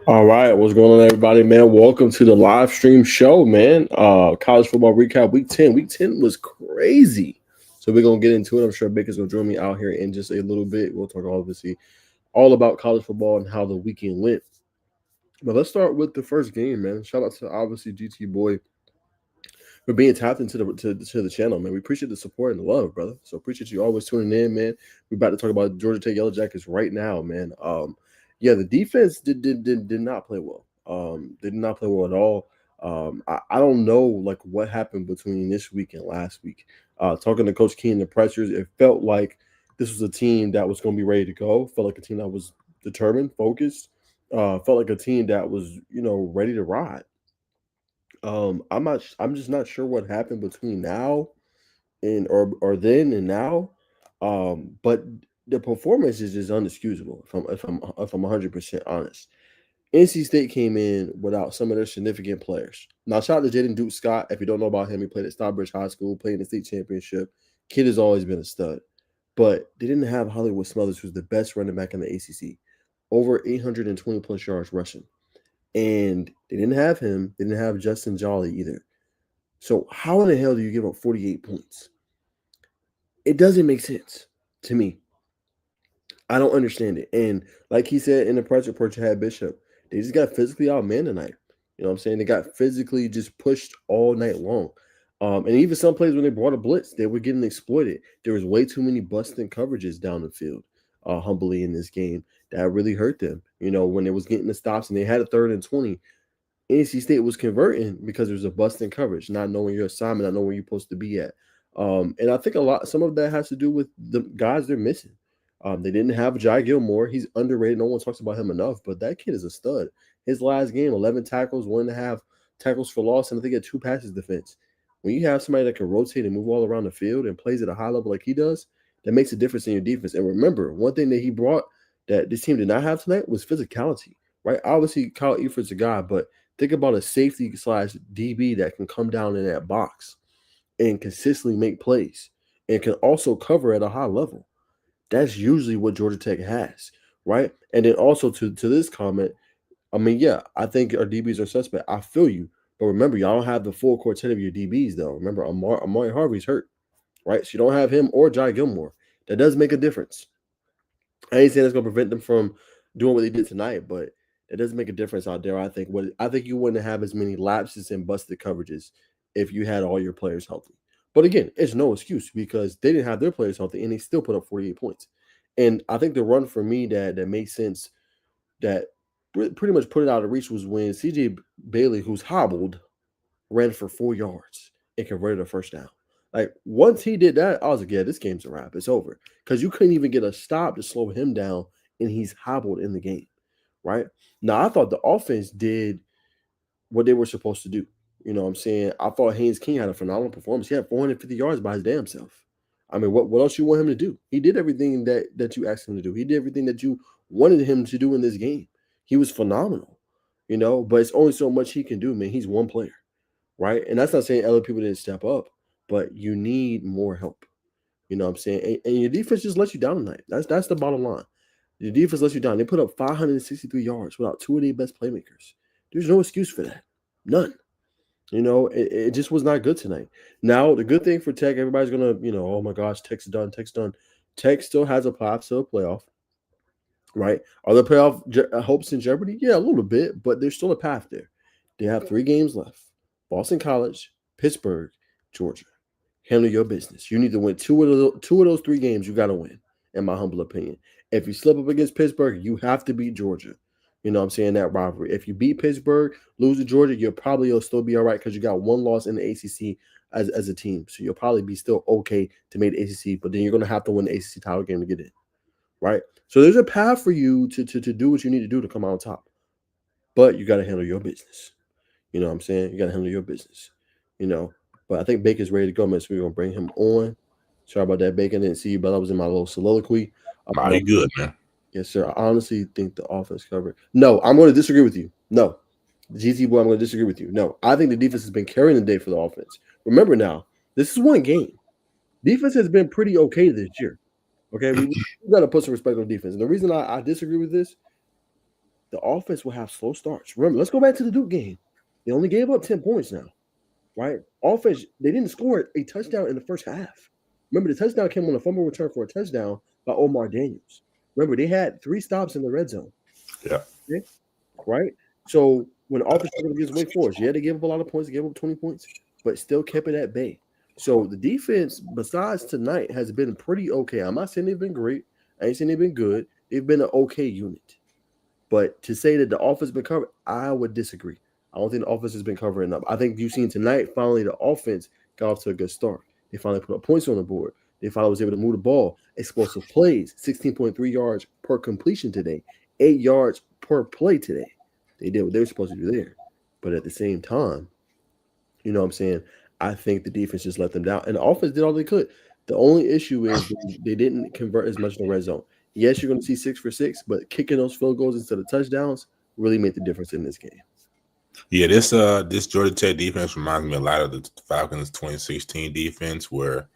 All right, what's going on, everybody, man? Welcome to the live stream show, man. College football recap week 10. Week 10 was crazy. So we're gonna get into it. I'm sure Baker's gonna join me out here in just a little bit. We'll talk obviously all about college football and how the weekend went. But let's start with the first game, man. Shout out to obviously GT Boy for being tapped into the channel, man. We appreciate the support and the love, brother. So appreciate you always tuning in, man. We're about to talk about Georgia Tech Yellow Jackets right now, man. Yeah, the defense did not play well. They did not play well at all. I don't know like what happened between this week and last week. Talking to Coach Keen, the pressures, it felt like this was a team that was going to be ready to go. Felt like a team that was determined, focused. Felt like a team that was ready to ride. I'm just not sure what happened between now and or then and now. But the performance is just unexcusable if I'm 100% honest. NC State came in without some of their significant players. Now, shout out to Jaden Duke Scott. If you don't know about him, he played at Starbridge High School, played in the state championship. Kid has always been a stud. But they didn't have Hollywood Smothers, who's the best running back in the ACC, over 820 plus yards rushing. And they didn't have him. They didn't have Justin Jolly either. So how in the hell do you give up 48 points? It doesn't make sense to me. I don't understand it. And like he said in the press report, you had Bishop. They just got physically outmanned tonight. You know what I'm saying? They got physically just pushed all night long. And even some plays when they brought a blitz, they were getting exploited. There was way too many busting coverages down the field, humbly in this game. That really hurt them. When they was getting the stops and they had a 3rd and 20, NC State was converting because there was a busting coverage, not knowing your assignment, not knowing where you're supposed to be at. And I think some of that has to do with the guys they're missing. They didn't have Jai Gilmore. He's underrated. No one talks about him enough, but that kid is a stud. His last game, 11 tackles, 1.5 tackles for loss, and I think he had 2 passes defense. When you have somebody that can rotate and move all around the field and plays at a high level like he does, that makes a difference in your defense. And remember, one thing that he brought that this team did not have tonight was physicality, right? Obviously, Kyle Efert's a guy, but think about a safety slash DB that can come down in that box and consistently make plays and can also cover at a high level. That's usually what Georgia Tech has, right? And then also to this comment, I mean, yeah, I think our DBs are suspect. I feel you. But remember, y'all don't have the full quartet of your DBs, though. Remember, Amari Harvey's hurt, right? So you don't have him or Jai Gilmore. That does make a difference. I ain't saying that's gonna prevent them from doing what they did tonight, but it does make a difference out there. I think you wouldn't have as many lapses and busted coverages if you had all your players healthy. But again, it's no excuse because they didn't have their players healthy and they still put up 48 points. And I think the run for me that made sense that pretty much put it out of reach was when CJ Bailey, who's hobbled, ran for 4 yards and converted a first down. Like once he did that, I was like, yeah, this game's a wrap. It's over. Because you couldn't even get a stop to slow him down, and he's hobbled in the game. Right? Now I thought the offense did what they were supposed to do. You know what I'm saying? I thought Haynes King had a phenomenal performance. He had 450 yards by his damn self. I mean, what else you want him to do? He did everything that you asked him to do. He did everything that you wanted him to do in this game. He was phenomenal, but it's only so much he can do, man. He's one player, right? And that's not saying other people didn't step up, but you need more help. You know what I'm saying? And your defense just let you down tonight. That's the bottom line. Your defense lets you down. They put up 563 yards without 2 of their best playmakers. There's no excuse for that. None. It just was not good tonight. Now, the good thing for Tech, everybody's going to, oh my gosh, Tech's done, Tech's done. Tech still has a path to a playoff, right? Are the playoff hopes in jeopardy? Yeah, a little bit, but there's still a path there. They have 3 games left. Boston College, Pittsburgh, Georgia. Handle your business. You need to win two of those 3 games. You got to win, in my humble opinion. If you slip up against Pittsburgh, you have to beat Georgia. You know what I'm saying? That rivalry. If you beat Pittsburgh, lose to Georgia, you'll still be all right because you got 1 loss in the ACC as a team. So you'll probably be still okay to make the ACC, but then you're going to have to win the ACC title game to get in, right? So there's a path for you to do what you need to do to come out on top. But you got to handle your business. You know what I'm saying? You got to handle your business, But I think Bacon's ready to go, man. So we're going to bring him on. Sorry about that, Bacon. Didn't see you, but I was in my little soliloquy. Nah, you good, man. Yes, sir. I honestly think the offense covered. No, I'm going to disagree with you. No. GT boy, I'm going to disagree with you. No, I think the defense has been carrying the day for the offense. Remember now, this is one game. Defense has been pretty okay this year. Okay, we got to put some respect on defense. And the reason I disagree with this, the offense will have slow starts. Remember, let's go back to the Duke game. They only gave up 10 points now, right? Offense, they didn't score a touchdown in the first half. Remember, the touchdown came on a fumble return for a touchdown by Omar Daniels. Remember, they had 3 stops in the red zone. Yeah. Okay? Right? So when the offense struggled against Wake Forest, yeah, they gave up a lot of points, they gave up 20 points, but still kept it at bay. So the defense, besides tonight, has been pretty okay. I'm not saying they've been great. I ain't saying they've been good. They've been an okay unit. But to say that the offense has been covered, I would disagree. I don't think the offense has been covered enough. I think you've seen tonight, finally, the offense got off to a good start. They finally put up points on the board. They finally was able to move the ball. Explosive plays, 16.3 yards per completion today, 8 yards per play today. They did what they were supposed to do there. But at the same time, you know what I'm saying? I think the defense just let them down. And the offense did all they could. The only issue is they didn't convert as much in the red zone. Yes, you're going to see 6 for 6, but kicking those field goals instead of touchdowns really made the difference in this game. Yeah, this Georgia Tech defense reminds me a lot of the Falcons 2016 defense, where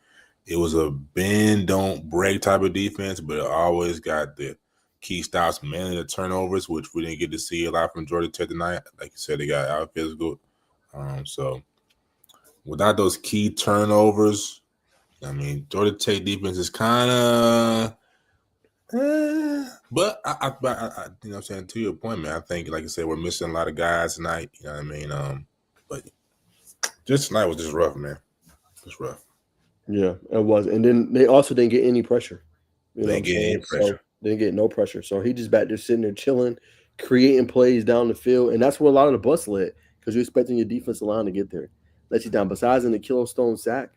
it was a bend don't break type of defense, but it always got the key stops, mainly the turnovers, which we didn't get to see a lot from Georgia Tech tonight. Like you said, they got out physical. So without those key turnovers, I mean, Georgia Tech defense is kind of. But I, you know what I'm saying, to your point, man, I think, like I said, we're missing a lot of guys tonight. You know what I mean? But just tonight was just rough, man. Just rough. Yeah, it was. And then they also didn't get any pressure. You know They what ain't I'm getting any saying? pressure. So they didn't get no pressure. So he just back there sitting there chilling, creating plays down the field. And that's where a lot of the bus led because you're expecting your defensive line to get there. Let you down. Besides in the Killstone sack,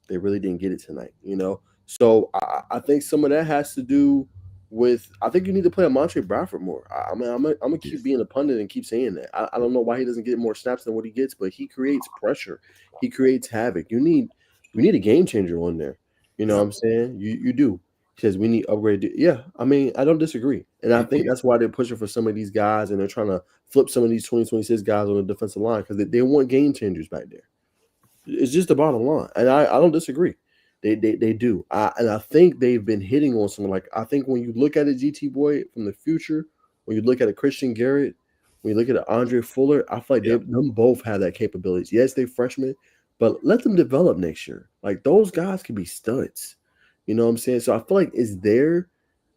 they really didn't get it tonight, you know? So I think some of that has to do with I think you need to play a Montre Bradford more. I mean, I'm gonna Yeah. keep being a pundit and keep saying that. I don't know why he doesn't get more snaps than what he gets, but he creates pressure. He creates havoc. We need a game changer on there. You know what Yep. I'm saying? You do. He says we need upgrade. Yeah, I mean, I don't disagree. And I think Yeah. that's why they're pushing for some of these guys and they're trying to flip some of these 2026 guys on the defensive line because they want game changers back there. It's just the bottom line. And I don't disagree. They do. And I think they've been hitting on something like I think when you look at a GT boy from the future, when you look at a Christian Garrett, when you look at an Andre Fuller, I feel like Yeah. them both have that capabilities. Yes, they're freshmen, but let them develop next year. Like those guys can be studs. You know what I'm saying? So I feel like it's there,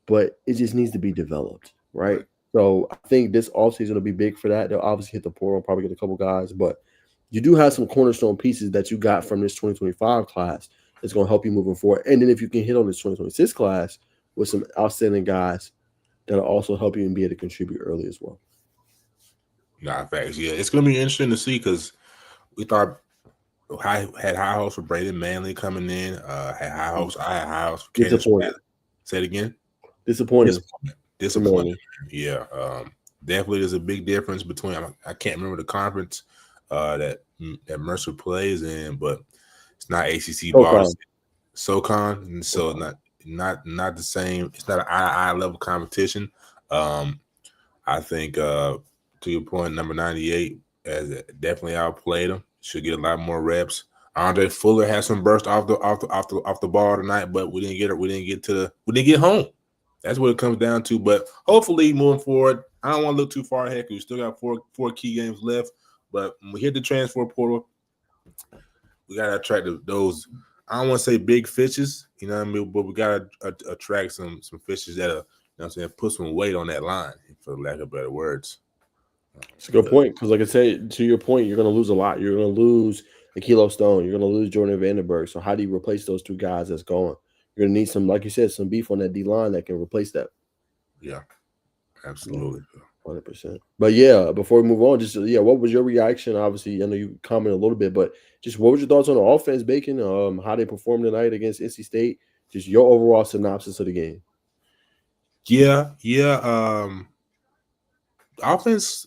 but it just needs to be developed, right? Right. So I think this offseason will be big for that. They'll obviously hit the portal, probably get a couple guys, but you do have some cornerstone pieces that you got from this 2025 class that's going to help you moving forward. And then if you can hit on this 2026 class with some outstanding guys, that'll also help you and be able to contribute early as well. Nah, facts. Yeah, it's gonna be interesting to see because we thought had high hopes for Braden Manley coming in. Had high hopes. I had high hopes for Candace. Disappointed. Say it again. Disappointing Disappointment. for Disappointment. Manny. Yeah. Definitely, there's a big difference between. I can't remember the conference that Mercer plays in, but it's not ACC ball. SoCon. SoCon, and so SoCon. not the same. It's not an eye level competition. I think to your point, number 98 has definitely outplayed him. Should get a lot more reps. Andre Fuller had some burst off the ball tonight, but we didn't get home. That's what it comes down to. But hopefully, moving forward, I don't want to look too far ahead because we still got four key games left. But when we hit the transfer portal, we gotta attract those. I don't want to say big fishes, you know what I mean, but we gotta attract some fishes that are, you know what I'm saying, put some weight on that line, for lack of better words. It's a good point because, like I said, to your point, you're going to lose a lot. You're going to lose Kilo Stone. You're going to lose Jordan Vandenberg. So how do you replace those two guys that's gone? You're going to need some, like you said, some beef on that D line that can replace that. Yeah, absolutely. 100%. But yeah, before we move on, just what was your reaction? Obviously, I know you commented a little bit, but just what was your thoughts on the offense, Bacon? How they performed tonight against NC State? Just your overall synopsis of the game. Yeah. Offense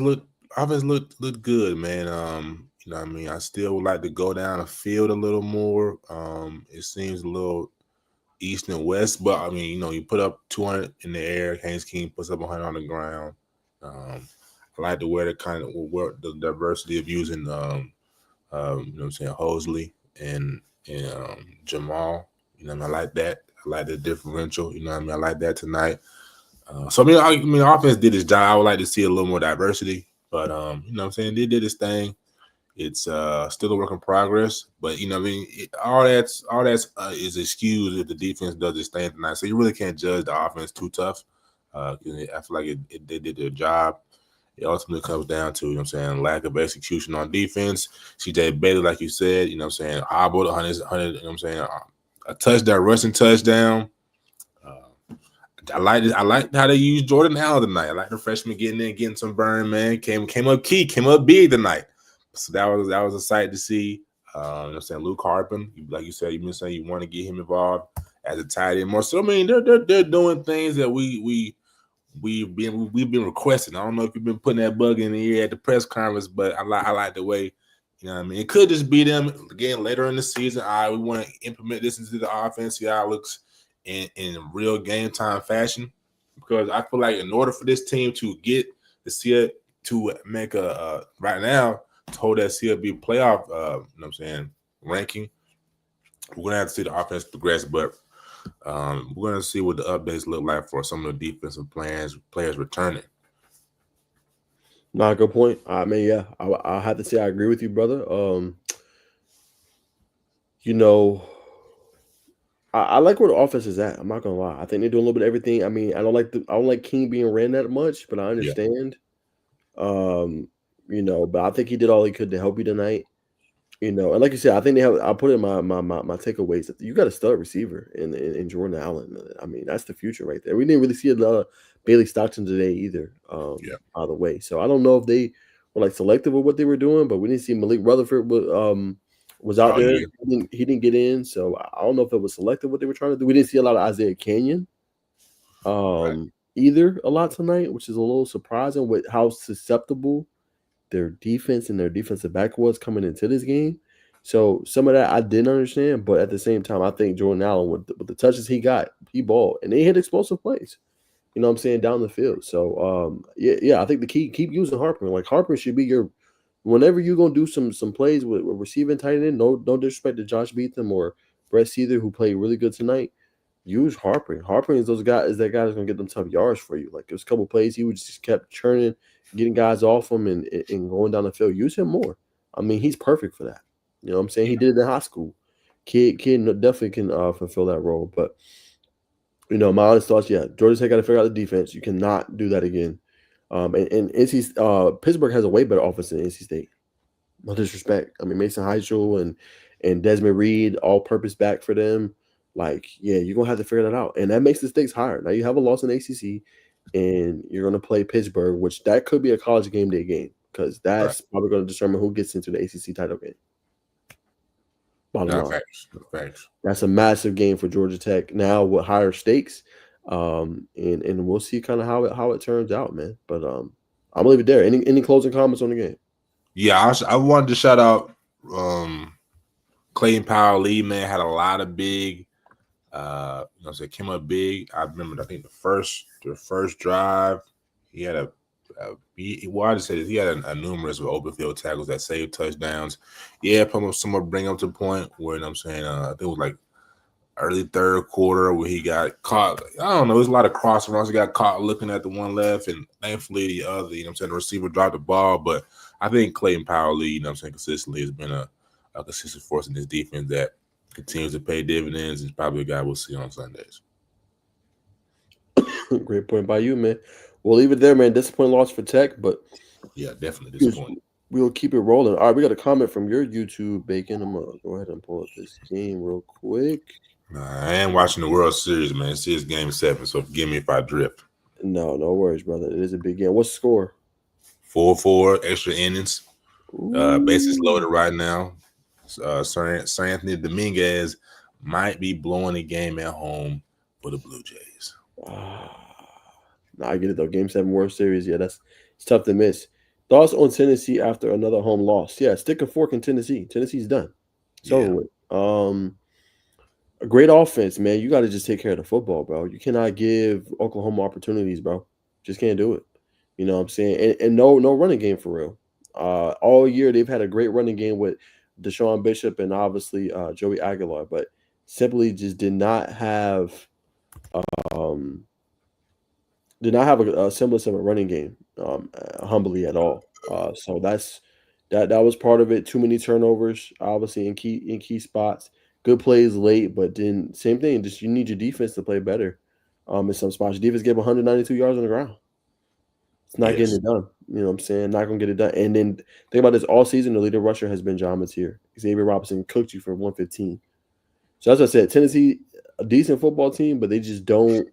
looked good, man. You know what I mean? I still would like to go down the field a little more. It seems a little east and west, but I mean, you know, you put up 200 in the air. Haynes King puts up 100 on the ground. I like to wear the diversity of using, you know what I'm saying, Hosley and Jamal. You know what I mean? I like that. I like the differential. You know what I mean? I like that tonight. So I mean, offense did its job. I would like to see a little more diversity, but you know what I'm saying, they did its thing. It's still a work in progress, but you know what I mean, all that's is excused if the defense does its thing tonight. So you really can't judge the offense too tough. 'Cause I feel like they did their job. It ultimately comes down to, you know what I'm saying, lack of execution on defense. CJ Bailey, like you said, you know what I'm saying, hobbled 100, you know what I'm saying, a touchdown, rushing touchdown. I like how they used Jordan Allen tonight. I like the freshman getting in, getting some burn, man. Came up big tonight. So that was a sight to see. You know what I'm saying, Luke Harpin, like you said, you've been saying you want to get him involved as a tight end more. So I mean, they're doing things that we've been requesting. I don't know if you've been putting that bug in the ear at the press conference, but I like the way, you know what I mean. It could just be them again later in the season. All right, we want to implement this into the offense, see how it looks in real game time fashion. Because I feel like in order for this team to get the CL to make a right now to hold that CLB playoff, you know what I'm saying, ranking, we're gonna have to see the offense progress, but we're gonna see what the updates look like for some of the defensive players returning. Not a good point. I mean, yeah, I have to say I agree with you, brother. You know, I like where the offense is at. I'm not gonna lie. I think they're doing a little bit of everything. I mean, I don't like King being ran that much, but I Yeah, understand. Um, but I think he did all he could to help you tonight. And like you said, I think they have. I put in my takeaways that you got a stud receiver in Jordan Allen. I mean, that's the future right there. We didn't really see a lot of Bailey Stockton today either. yeah. By the way, so I don't know if they were like selective with what they were doing, but we didn't see Malik Rutherford was out Oh there. yeah, He didn't get in, so I don't know if it was selective what they were trying to do. We didn't see a lot of Isaiah Canyon right. either a lot tonight, which is a little surprising with how susceptible their defense and their defensive back was coming into this game. So some of that I didn't understand, but at the same time, I think Jordan Allen with the touches he got, he balled, and they hit explosive plays. You know what I'm saying, down the field. So yeah, I think the key keep using Harper. Like Harper should be your whenever you're gonna do some plays with receiving tight end. No disrespect to Josh Beatham or Brett Seether who played really good tonight. Use Harper. Harper is those guys is that guy that's gonna get them tough yards for you. Like there's a couple plays he would just kept churning, getting guys off him and going down the field. Use him more. I mean, he's perfect for that. You know what I'm saying? He did it in high school. Kid definitely can fulfill that role. But my honest thoughts, yeah, Georgia Tech got to figure out the defense. You cannot do that again. And Pittsburgh has a way better offense than NC State. No disrespect. I mean, Mason Heichel and Desmond Reed, all-purpose back for them. Like, yeah, you're gonna have to figure that out, and that makes the stakes higher. Now you have a loss in ACC, and you're gonna play Pittsburgh, which that could be a college game day game because Right. that's probably gonna determine who gets into the ACC title game. Bottom Not line. facts. Not facts. That's a massive game for Georgia Tech now with higher stakes. And we'll see kind of how it turns out, man. But I'm gonna leave it there. Any closing comments on the game? Yeah, I wanted to shout out Clayton Powell Lee, man, had a lot of big you know, came up big. I remember I think the first drive, he had I just say this, he had a numerous of open field tackles that saved touchdowns. Yeah, someone bring up to the point where, you know what I'm saying, I think it was like early third quarter where he got caught. I don't know, there's a lot of cross runs. He got caught looking at the one left, and thankfully the other, you know what I'm saying, the receiver dropped the ball. But I think Clayton Powell Lee, you know what I'm saying, consistently has been a consistent force in this defense that continues to pay dividends. Is probably a guy we'll see on Sundays. Great point by you, man. We'll leave it there, man. Disappointing loss for Tech, but Yeah, definitely disappointing. we'll keep it rolling. All right, we got a comment from your YouTube, Bacon. I'm gonna go ahead and pull up this game real quick. I am watching the World Series, man. See, it's Game 7, so forgive me if I drift. No worries, brother. It is a big game. What's the score? 4-4, extra innings. Bases Ooh. loaded right now. Sir Anthony Dominguez might be blowing the game at home for the Blue Jays. Ah, nah, I get it though. Game 7 World Series. Yeah, it's tough to miss. Thoughts on Tennessee after another home loss? Yeah, stick a fork in Tennessee. Tennessee's done. It's over Yeah, with. A great offense, man. You got to just take care of the football, bro. You cannot give Oklahoma opportunities, bro. Just can't do it. You know what I'm saying? And no running game for real. All year they've had a great running game with Deshaun Bishop and obviously Joey Aguilar, but simply just did not have um did not have a semblance of a running game, humbly at all. So that was part of it. Too many turnovers, obviously in key spots. Good plays late, but then same thing. Just you need your defense to play better. In some spots, your defense gave 192 yards on the ground. It's not getting Yes, it done. You know what I'm saying? Not gonna get it done. And then think about this all season. The leader rusher has been John Mateer. Xavier Robinson cooked you for 115. So as I said, Tennessee, a decent football team, but they just don't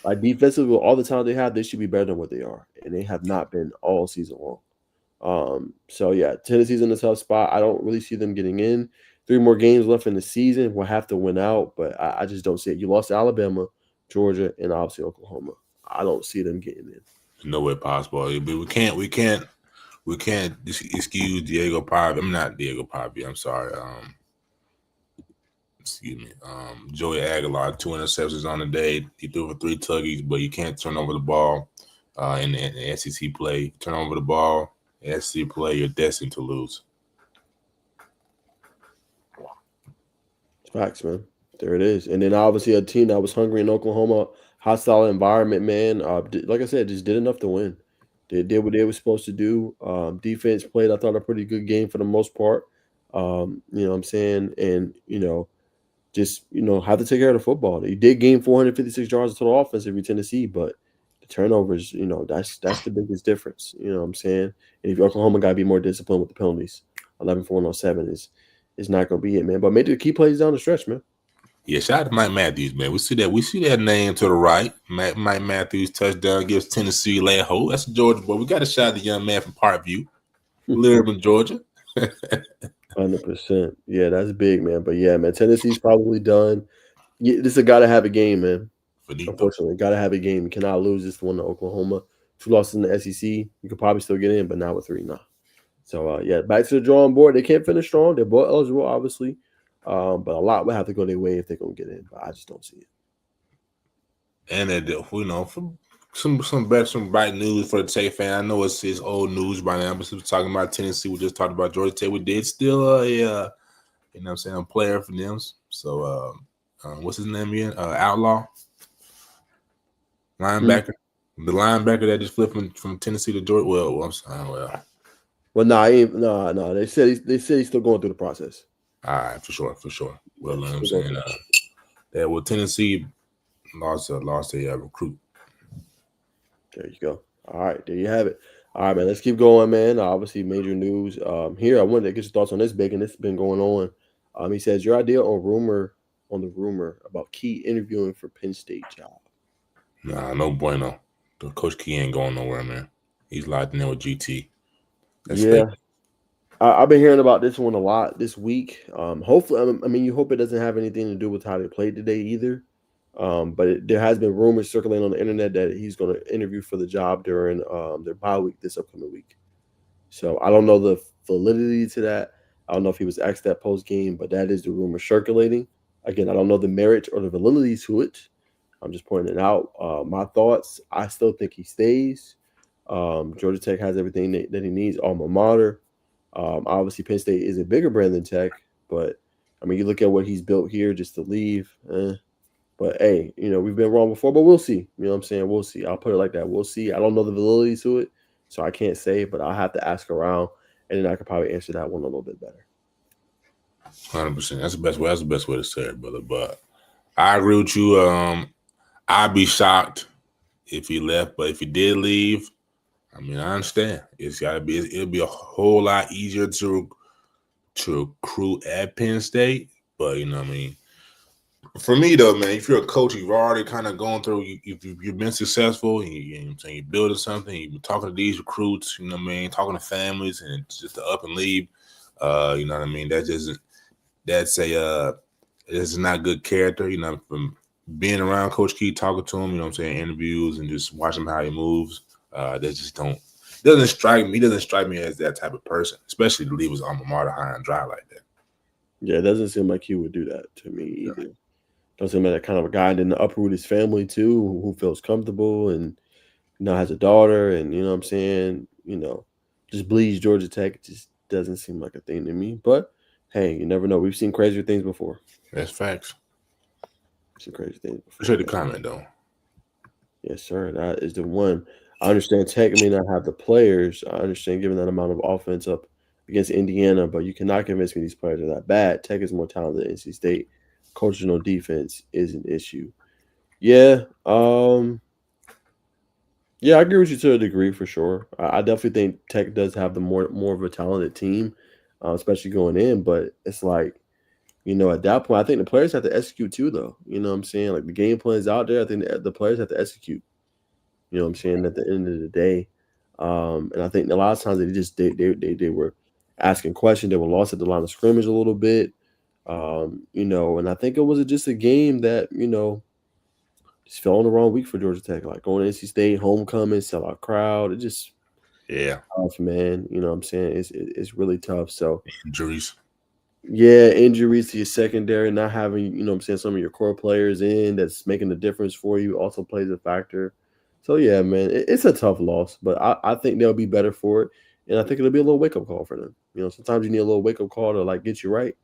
like defensively with all the talent they have, they should be better than what they are. And they have not been all season long. So yeah, Tennessee's in a tough spot. I don't really see them getting in. 3 more games left in the season. We'll have to win out, but I just don't see it. You lost to Alabama, Georgia, and obviously Oklahoma. I don't see them getting in. there's no way possible. But we can't excuse Diego Pavia. I'm not Diego Pavia. I'm sorry. Excuse me. Joey Aguilar, 2 interceptions on the day. He threw for 3 tuggies, but you can't turn over the ball in the SEC play. Turn over the ball, SEC play, you're destined to lose. Facts, man. There it is. And then obviously a team that was hungry in Oklahoma, hostile environment, man. Like I said, just did enough to win. They did what they were supposed to do. Defense played, I thought, a pretty good game for the most part. You know what I'm saying? And, just, have to take care of the football. They did gain 456 yards of total offense every Tennessee, but the turnovers, that's the biggest difference. You know what I'm saying? And if Oklahoma got to be more disciplined with the penalties, 11-4-7 is not going to be it, man. But make the key plays down the stretch, man. Yeah, shout out to Mike Matthews, man. We see that name to the right. Mike Matthews touchdown gives Tennessee lay hold. That's a Georgia boy. We got to shout out the young man from Parkview, Learman, Georgia. 100%. Yeah, that's big, man. But yeah, man, Tennessee's probably done. Yeah, this is a gotta have a game, man. Finito. Unfortunately, gotta have a game. You cannot lose this one to Oklahoma. 2 losses in the SEC. You could probably still get in, but not with 3 now. So yeah, back to the drawing board. They can't finish strong. They're both eligible, obviously. But a lot will have to go their way if they're gonna get in. But I just don't see it. And for some bright news for the Tech fan. I know it's old news by now, but since we're talking about Tennessee, we just talked about Georgia Tech. We did still a player for them. So what's his name again? Outlaw Mm. linebacker. The linebacker that just flipped from Tennessee to Georgia. Well, I'm sorry. Well, Well, nah, I ain't, nah, nah. They said he's still going through the process. all right, for sure. Well, Yeah, I'm still going saying through the process. that Tennessee lost a recruit. There you go. All right, there you have it. All right, man. Let's keep going, man. Obviously, major news. Here I wanted to get your thoughts on this, Bacon. This has been going on. He says your idea on the rumor about Key interviewing for Penn State job. Nah, no bueno. The Coach Key ain't going nowhere, man. He's locked in there with GT. That's fake. Yeah, I've been hearing about this one a lot this week. Hopefully, I mean, you hope it doesn't have anything to do with how they played today either. But there has been rumors circulating on the internet that he's going to interview for the job during their bye week this upcoming week. So I don't know the validity to that. I don't know if he was asked that post game, but that is the rumor circulating. Again, I don't know the merit or the validity to it. I'm just pointing it out. My thoughts: I still think he stays. Georgia Tech has everything that he needs. Alma mater. Obviously, Penn State is a bigger brand than Tech, but I mean, you look at what he's built here just to leave. But hey, we've been wrong before, but we'll see. You know what I'm saying? We'll see. I'll put it like that. We'll see. I don't know the validity to it, so I can't say, but I'll have to ask around, and then I could probably answer that one a little bit better. 100%. That's the best way. That's the best way to say it, brother. But I agree with you. I'd be shocked if he left, but if he did leave, I mean, I understand. It'll be a whole lot easier to recruit at Penn State. But what I mean, for me though, man, if you're a coach, you've already kind of gone through. You've been successful. You're building something. You've been talking to these recruits. You know what I mean, talking to families, and it's just to up and leave. You know what I mean. That's not good character. From being around Coach Key, talking to him, interviews and just watching how he moves. That just doesn't strike me. He doesn't strike me as that type of person, especially to leave his alma mater high and dry like that. Yeah, it doesn't seem like he would do that to me either. Doesn't seem like that kind of a guy. And then to uproot his family too, who feels comfortable and has a daughter, and you know what I'm saying, just bleeds Georgia Tech. It just doesn't seem like a thing to me. But hey, you never know. We've seen crazier things before. That's facts. Some crazy things before. Appreciate the comment though. Yes, sir. That is the one. I understand Tech may not have the players. I understand giving that amount of offense up against Indiana, but you cannot convince me these players are that bad. Tech is more talented than NC State. Coaching on defense is an issue. Yeah. Yeah, I agree with you to a degree for sure. I definitely think Tech does have the more of a talented team, especially going in. But it's like, at that point, I think the players have to execute too, though. You know what I'm saying? Like the game plan is out there. I think the players have to execute. You know what I'm saying? At the end of the day, and I think a lot of times they were asking questions. They were lost at the line of scrimmage a little bit. And I think it was just a game that just fell on the wrong week for Georgia Tech. Like going to NC State, homecoming, sellout crowd. It just Yeah, tough, man. You know what I'm saying? It's really tough. So injuries. yeah, injuries to your secondary, not having, what I'm saying, some of your core players in that's making a difference for you also plays a factor. So yeah, man, it's a tough loss, but I think they'll be better for it. And I think it'll be a little wake up call for them. Sometimes you need a little wake up call to like get you right.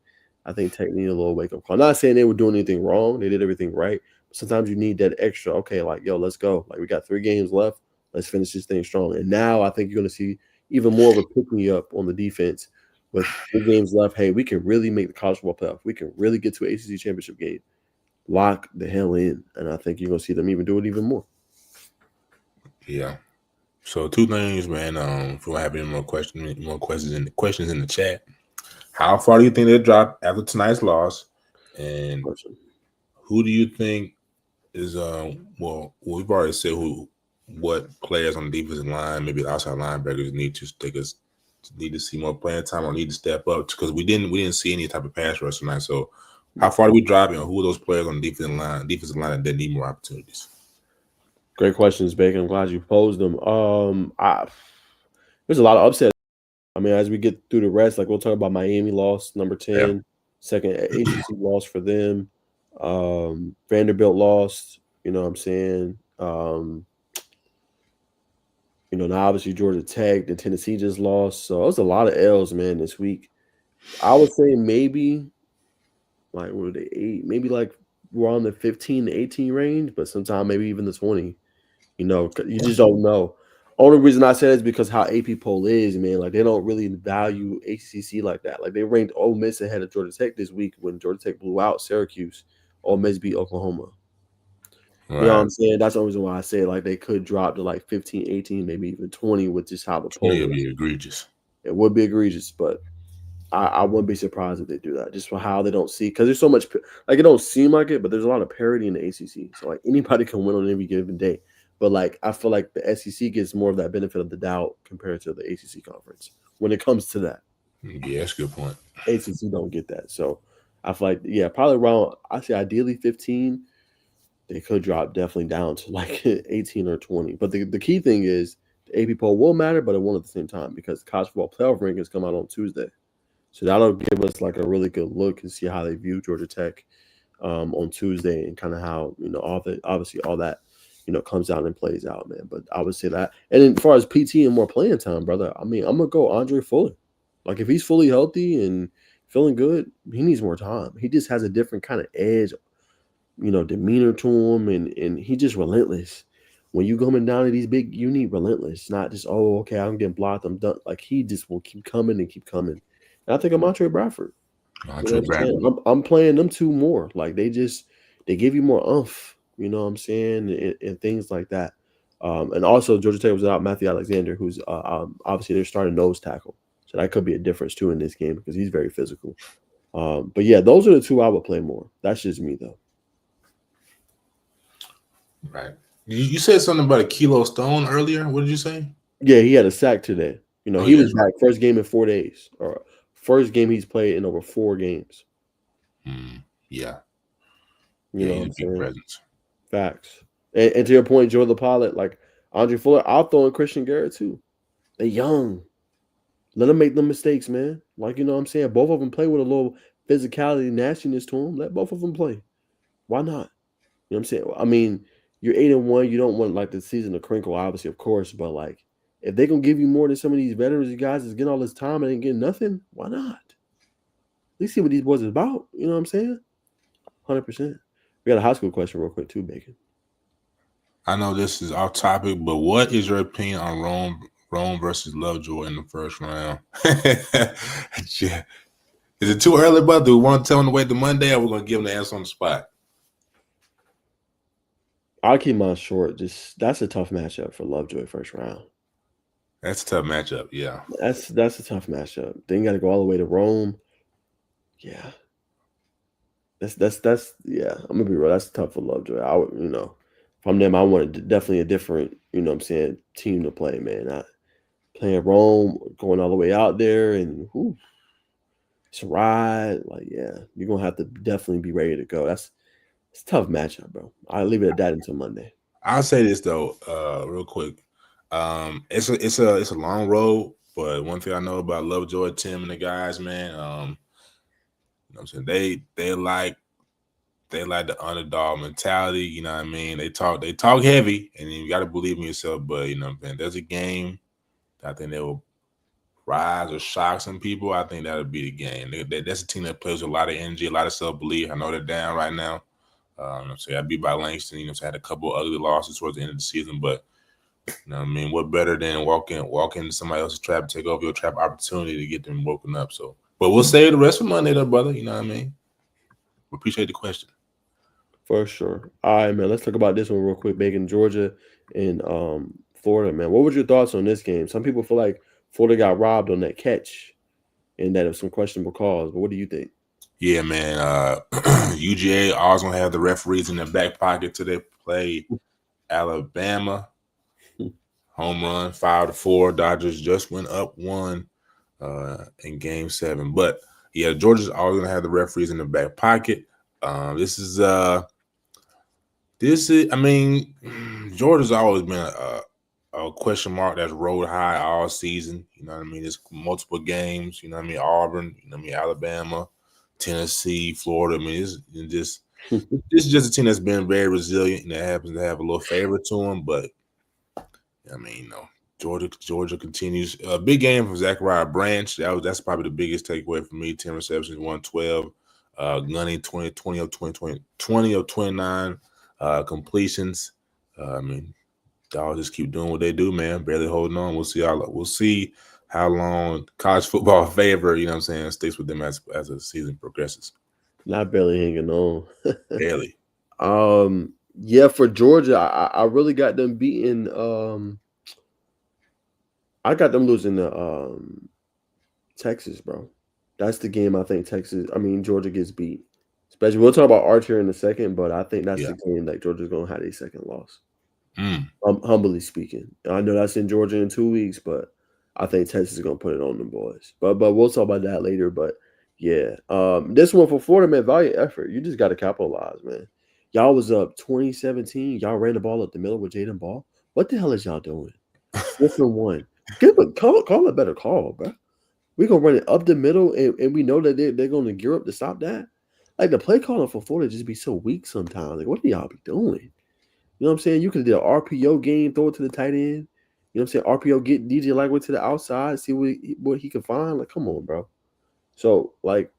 I think Tech need a little wake up call. I'm not saying they were doing anything wrong. They did everything right. But sometimes you need that extra, okay, like, yo, let's go. Like we got 3 games left. Let's finish this thing strong. And now I think you're gonna see even more of a pick me up on the defense with 3 games left. Hey, we can really make the college football playoff. We can really get to an ACC championship game. Lock the hell in, and I think you're gonna see them even do it even more. Yeah. So two things, man. If we have any more questions in the chat. How far do you think they'll drop after tonight's loss? And Question. who do you think is well, we've already said what players on the defensive line, maybe the outside linebackers need to see more playing time or need to step up because we didn't see any type of pass rush tonight. So how far do we drop and who are those players on the defensive line that need more opportunities? Great questions, Bacon. I'm glad you posed them. There's a lot of upsets. I mean, as we get through the rest, like we'll talk about Miami loss, number Yeah. 10, second ACC loss for them. Vanderbilt lost, you know what I'm saying? Now obviously Georgia Tech, the Tennessee just lost. So it was a lot of L's, man, this week. I would say maybe like what were they 8? Maybe like we're on the 15 to 18 range, but sometime maybe even the 20. You just don't know. Only reason I said it is because how AP poll is, man. Like they don't really value ACC like that. Like they ranked Ole Miss ahead of Georgia Tech this week when Georgia Tech blew out Syracuse. Ole Miss beat Oklahoma. You know what Right. I'm saying? That's the reason why I say like they could drop to like 15, 18, maybe even 20 with just how the 20 poll will is. be egregious. It would be egregious, but I wouldn't be surprised if they do that. Just for how they don't see, because there's so much, like it don't seem like it, but there's a lot of parity in the ACC. So like anybody can win on every given day. But like I feel like the SEC gets more of that benefit of the doubt compared to the ACC conference when it comes to that. Yeah, that's a good point. ACC don't get that. So I feel like yeah, probably around I say ideally 15. They could drop definitely down to like 18 or 20. But the key thing is the AP poll will matter, but it won't at the same time because college football playoff rankings come out on Tuesday. So that'll give us like a really good look and see how they view Georgia Tech on Tuesday and kind of how all the obviously all that comes out and plays out, man. But I would say that. And then as far as PT and more playing time, brother, I mean I'm gonna go Andre Fuller. Like if he's fully healthy and feeling good, he needs more time. He just has a different kind of edge, demeanor to him, and he just relentless. When you coming down to these big, you need relentless, not just okay, I'm getting blocked, I'm done. Like he just will keep coming and keep coming. And I think I'm Montre Bradford. You know Andre what I'm saying? Bradley. I'm playing them two more. Like they give you more umph. You know what I'm saying, and things like that. And also Georgia Tech was without Matthew Alexander, who's obviously they're starting nose tackle, so that could be a difference too in this game because he's very physical. But yeah, those are the two I would play more. That's just me though. Right. You said something about a kilo stone earlier. What did you say? Yeah, he had a sack today. Oh He yeah, was that's right. back first game in 4 days, or first game he's played in over 4 games. Yeah. You Yeah, know what he's I'm a big saying? presence. Facts. And to your point, Joy the Pilot, like Andre Fuller, I'll throw in Christian Garrett too. They young. Let them make them mistakes, man. Like, you know what I'm saying? Both of them play with a little physicality, nastiness to them. Let both of them play. Why not? You know what I'm saying? I mean, you're 8-1. You don't want like the season to crinkle, obviously, of course, but like if they gonna give you more than some of these veterans, you guys that's getting all this time and ain't getting nothing, why not? At least see what these boys is about. You know what I'm saying? 100%. We got a high school question real quick too, Bacon. I know this is off topic, but what is your opinion on Rome versus Lovejoy in the first round? Yeah. Is it too early, brother? Do we want to tell him to wait to Monday, or we're gonna give him the answer on the spot? I'll keep mine short. Just that's a tough matchup for Lovejoy first round. That's a tough matchup. Yeah. That's a tough matchup. Then you got to go all the way to Rome. Yeah, that's yeah. I'm gonna be real. That's tough for Lovejoy. I would, from them, I wanted definitely a different, what I'm saying, team to play. Man, I playing Rome, going all the way out there, and whew, it's a ride. Like, yeah, you're gonna have to definitely be ready to go. It's a tough matchup, bro. I'll leave it at that until Monday. I'll say this though, real quick. It's a long road, but one thing I know about Lovejoy, Tim, and the guys, man, what I'm saying, they like the underdog mentality. You know what I mean? They talk heavy, and you got to believe in yourself. But you know, what I'm saying, there's a game I think they will rise or shock some people. I think that'll be the game. That's a team that plays with a lot of energy, a lot of self belief. I know they're down right now. So I beat by Langston. So I had a couple of ugly losses towards the end of the season, but you know what I mean, what better than walk into somebody else's trap, take over your trap opportunity to get them woken up. So, but we'll save the rest for Monday, though, brother. You know what I mean? We appreciate the question. For sure. All right, man. Let's talk about this one real quick. Bacon, Georgia, and Florida, man. What was your thoughts on this game? Some people feel like Florida got robbed on that catch, and that of some questionable calls. But what do you think? Yeah, man. UGA always gonna have the referees in their back pocket till they play Alabama. Home run, 5-4. Dodgers just went up one in Game 7. But yeah, Georgia's always gonna have the referees in the back pocket. This is. I mean, Georgia's always been a question mark that's rode high all season. You know what I mean? There's multiple games. You know what I mean? Auburn. You know what I mean? Alabama, Tennessee, Florida. I mean, this is just a team that's been very resilient, and that happens to have a little favor to them. But I mean, Georgia continues. A big game from Zachariah Branch. That's probably the biggest takeaway for me. 10 receptions, 112. Gunny 20 of 20 of 29 completions. I mean, y'all just keep doing what they do, man. Barely holding on. We'll see how long college football favor, you know what I'm saying, sticks with them as the season progresses. Not barely hanging on. Barely. Yeah, for Georgia, I really got them beating. I got them losing to Texas, bro. That's the game I think Georgia gets beat. Especially we'll talk about Archer in a second, but I think that's Yeah. the game that Georgia's gonna have a second loss. Mm. Humbly speaking, I know that's in Georgia in 2 weeks, but I think Texas is gonna put it on them boys. But we'll talk about that later. But yeah, this one for Florida, man, valiant effort. You just got to capitalize, man. Y'all was up 2017. Y'all ran the ball up the middle with Jaden Ball. What the hell is y'all doing? 4-1. Call a better call, bro. We're gonna run it up the middle, and we know that they're gonna gear up to stop that. Like the play calling for Florida just be so weak sometimes. Like, what do y'all be doing? You know what I'm saying? You could do an RPO game, throw it to the tight end. You know what I'm saying? RPO get DJ Lightweight to the outside, see what he can find. Like, come on, bro. So like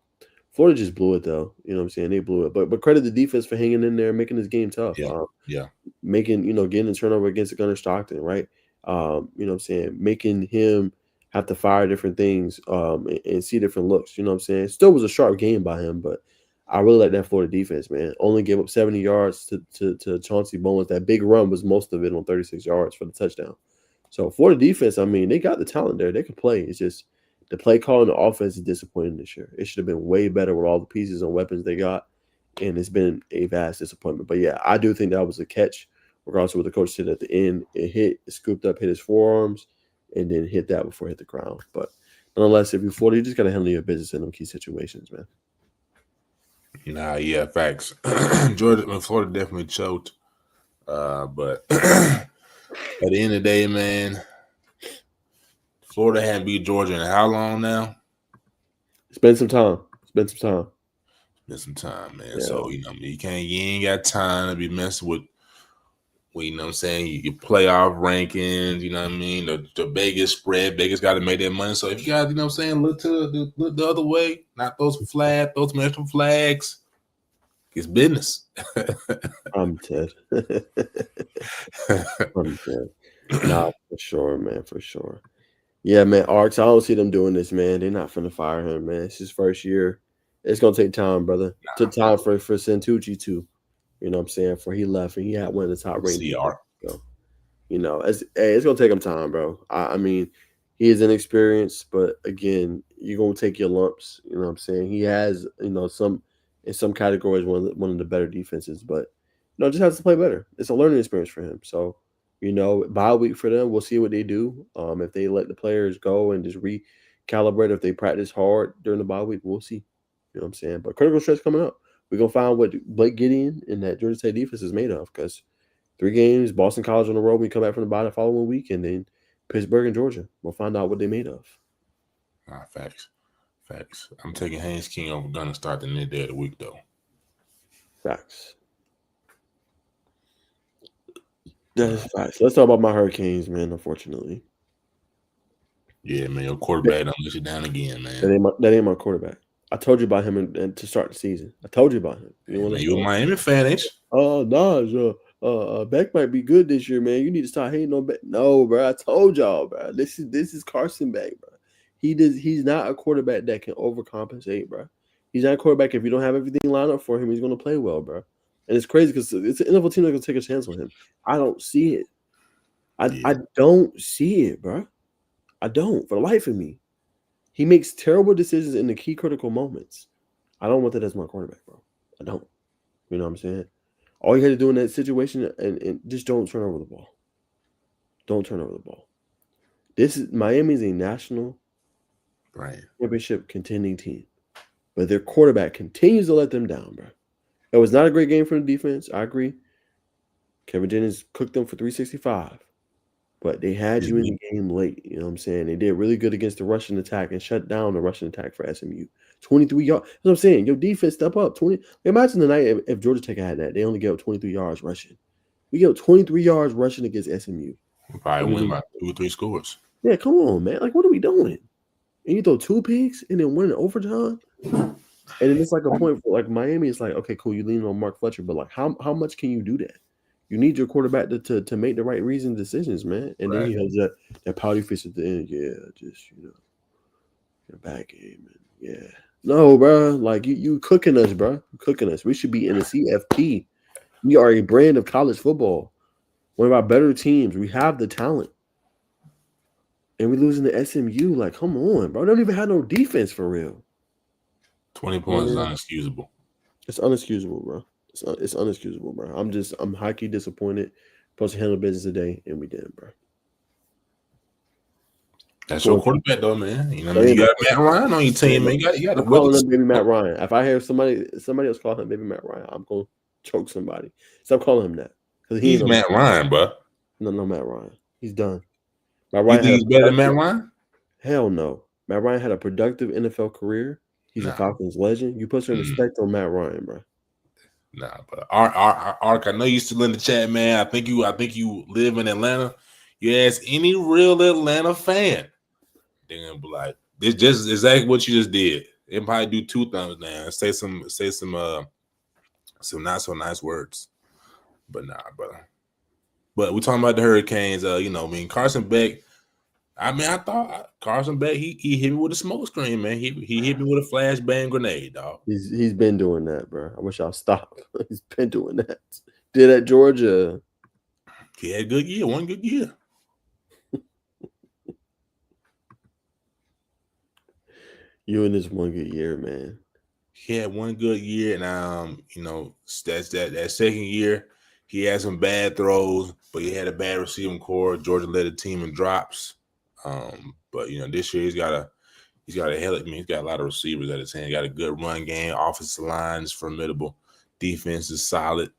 Florida just blew it though. You know what I'm saying? They blew it. But credit the defense for hanging in there and making this game tough. Yeah. Making, getting a turnover against Gunner Stockton, right? You know what I'm saying? Making him have to fire different things and see different looks. You know what I'm saying? Still was a sharp game by him, but I really like that Florida defense, man. Only gave up 70 yards to Chauncey Bowens. That big run was most of it on 36 yards for the touchdown. So Florida defense, I mean, they got the talent there. They can play. It's just the play call and the offense is disappointing this year. It should have been way better with all the pieces and weapons they got. And it's been a vast disappointment. But yeah, I do think that was a catch, regardless of what the coach said at the end. It scooped up, hit his forearms, and then hit that before it hit the ground. But nonetheless, if you're Florida, you just got to handle your business in them key situations, man. Nah, yeah, facts. Florida definitely choked. But at the end of the day, man, Florida hadn't beat Georgia in how long now? Spend some time. Been some time, man. Yeah. So you ain't got time to be messing with you know what I'm saying, your playoff rankings, you know what I mean, the Vegas spread. Vegas got to make that money. So if you guys, you know what I'm saying, look the other way, not those some extra flags. It's business. I'm dead. I'm dead. Nah, for sure, man, for sure. Yeah, man, Arcs, I don't see them doing this, man. They're not finna fire him, man. It's his first year. It's gonna take time, brother. Took time for Santucci too. You know what I'm saying? For he left and he had one of the top ranked defenses. CR. So, it's gonna take him time, bro. I mean, he is inexperienced, but again, you're gonna take your lumps. You know what I'm saying? He has, some in some categories one of the better defenses, but just has to play better. It's a learning experience for him. So, bye week for them. We'll see what they do. If they let the players go and just recalibrate, if they practice hard during the bye week, we'll see. You know what I'm saying? But critical stretch coming up. We're gonna find what Blake Gideon and that Georgia State defense is made of, because 3 games, Boston College on the road, we come back from the bye the following week, and then Pittsburgh and Georgia. We'll find out what they made of. Facts. I'm taking Haynes King over Gunner start the mid day of the week though. Facts. That is facts. Let's talk about my Hurricanes, man. Unfortunately, yeah, man, your quarterback don't let you down again, man. That ain't my quarterback. I told you about him and to start the season. I told you about him. You a Miami fan, ain't you? Oh, no, Beck might be good this year, man. You need to start hating on Beck. No, bro. I told y'all, bro. This is Carson Beck, bro. He's not a quarterback that can overcompensate, bro. He's not a quarterback. If you don't have everything lined up for him, he's gonna play well, bro. And it's crazy because it's an NFL team that's gonna take a chance on him. I don't see it. I don't see it, bro. I don't, for the life of me. He makes terrible decisions in the key critical moments. I don't want that as my quarterback, bro. I don't. You know what I'm saying? All you had to do in that situation and just don't turn over the ball. Don't turn over the ball. Miami is a national championship contending team, but their quarterback continues to let them down, bro. It was not a great game for the defense. I agree. Kevin Jennings cooked them for 365, but they had you in the game late. You know what I'm saying? They did really good against the Russian attack and shut down the Russian attack for SMU. 23 yards. That's what I'm saying. Your defense step up. 20. Imagine the night if Georgia Tech had that. They only gave up 23 yards rushing. We gave up 23 yards rushing against SMU. We'll probably win by 2 or 3 scores. Yeah, come on, man. Like, what are we doing? And you throw 2 picks and then win in overtime? And then it's like a point for like Miami. It's like, okay, cool. You lean on Mark Fletcher, but like, how much can you do that? You need your quarterback to make the right reason decisions, man. And then he has that pouty face at the end. Yeah, just your back game, man. Yeah, no, bro. Like you cooking us, bro. You cooking us. We should be in the CFP. We are a brand of college football. One of our better teams. We have the talent, and we losing to SMU. Like, come on, bro. They don't even have no defense for real. 20 points is unexcusable. It's unexcusable, bro. It's unexcusable, bro. I'm highly disappointed. Supposed to handle business today, and we didn't, bro. That's your quarterback, though, man. You know what I mean? You got Matt Ryan on your team, man. You got to call him baby Matt Ryan. If I hear somebody else call him baby Matt Ryan, I'm gonna choke somebody. Stop calling him that. He's Matt Ryan, bro. No, Matt Ryan. He's done. Matt Ryan. You think he's better than Matt Ryan? Hell no. Matt Ryan had a productive NFL career. He's a Falcons legend. You put some respect on Matt Ryan, bro. Nah, but Ark, I know you still in the chat, man. I think you live in Atlanta. You ask any real Atlanta fan, they're gonna be like, "This just exactly what you just did." They probably do 2 thumbs down, say some not so nice words, but nah, brother. But we're talking about the Hurricanes. Carson Beck. I thought Carson Beck, he hit me with a smoke screen, man. He hit me with a flashbang grenade, dog. He's been doing that, bro. I wish I'll stop. He's been doing that. Did at Georgia. He had a good year, one good year. You in this one good year, man. He had one good year, and that's that second year. He had some bad throws, but he had a bad receiving core. Georgia led the team in drops. But this year he's got a hell of he's got a lot of receivers at his hand. He got a good run game. Offensive line is formidable. Defense is solid.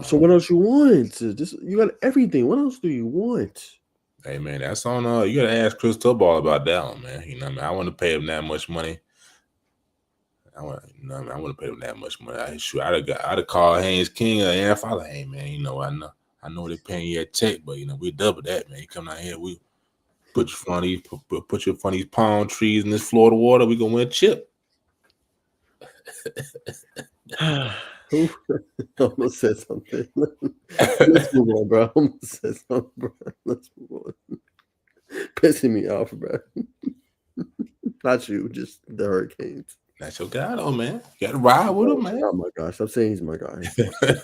So what else you want? You got everything. What else do you want? Hey man, that's on. You gotta ask Chris Tobal about that one, man. You know what I mean? I want to pay him that much money. I want to pay him that much money. I'd have called Haynes King and if I like, hey man, I know they're paying you a check, but we double that, man. You come out here, we put you in front of these palm trees in this Florida water. We gonna win a chip. Who almost said something? Let's move on, bro. Almost said something, bro. Let's move on. Pissing me off, bro. Not you, just the Hurricanes. That's your guy, though, man. You got to ride with him, man. Oh my gosh, stop saying he's my guy. He's my guy.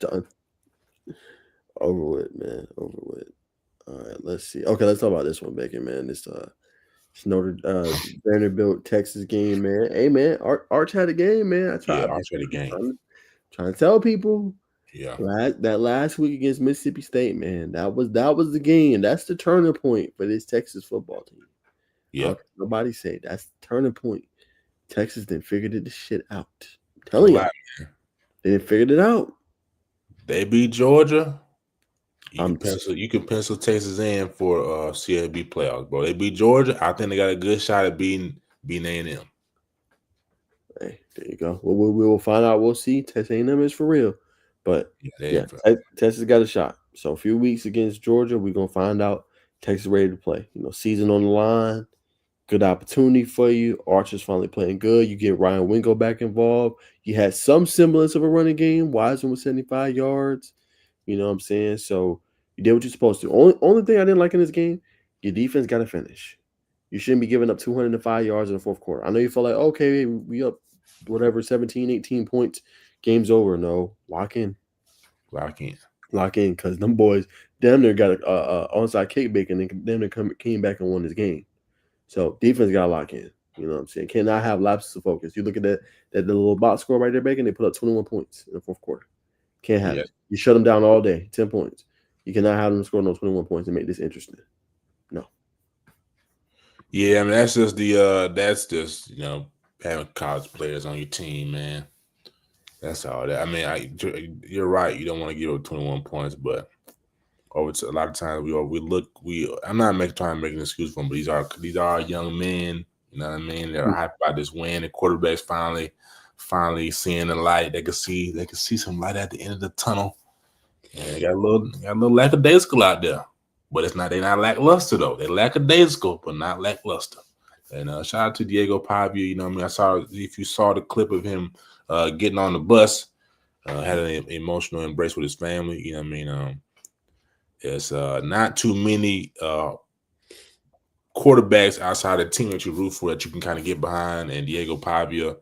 Done. Over with, man. Over with. All right, let's see. Okay, let's talk about this one, Bacon, man. This Vanderbilt Texas game, man. Hey, man, Arch had a game, man. I tried. Yeah, Arch had a game. Trying to tell people. Yeah. That last week against Mississippi State, man, that was the game. That's the turning point for this Texas football team. Yeah. Nobody say that's the turning point. Texas then figured this shit out. I'm telling you, they figured it out. They beat Georgia. You can pencil Texas in for CFB playoffs, bro. They beat Georgia. I think they got a good shot at beating A&M. Hey, there you go. We will find out. We'll see. Texas A&M is for real. But Texas got a shot. So a few weeks against Georgia, we're gonna find out Texas ready to play. Season on the line. Good opportunity for you. Archer's finally playing good. You get Ryan Wingo back involved. You had some semblance of a running game. Wiseman was 75 yards. You know what I'm saying? So you did what you're supposed to. Only thing I didn't like in this game, your defense got to finish. You shouldn't be giving up 205 yards in the fourth quarter. I know you felt like, okay, we up whatever, 17, 18 points. Game's over. No, lock in. Because them boys damn near got a onside kick Bacon and damn near came back and won this game. So defense got to lock in. You know what I'm saying? Cannot have lapses of focus. You look at that the little box score right there, Bacon, they put up 21 points in the fourth quarter. Can't have it. You shut them down all day, 10 points. You cannot have them score no 21 points and make this interesting. No. Yeah, I mean, that's just having college players on your team, man. That's all that. I mean, you're right. You don't want to give up 21 points, but a lot of times I'm not trying to make an excuse for them, but these are young men. You know what I mean? They're hyped about this win. The quarterback's finally seeing the light. They can see some light at the end of the tunnel. And they got a little lackadaisical out there, but they're not lackluster though. They're lackadaisical, but not lackluster. And shout out to Diego Pavia. You know what I mean? If you saw the clip of him getting on the bus, had an emotional embrace with his family. You know what I mean? There's not too many quarterbacks outside the team that you root for that you can kind of get behind, and Diego Pavia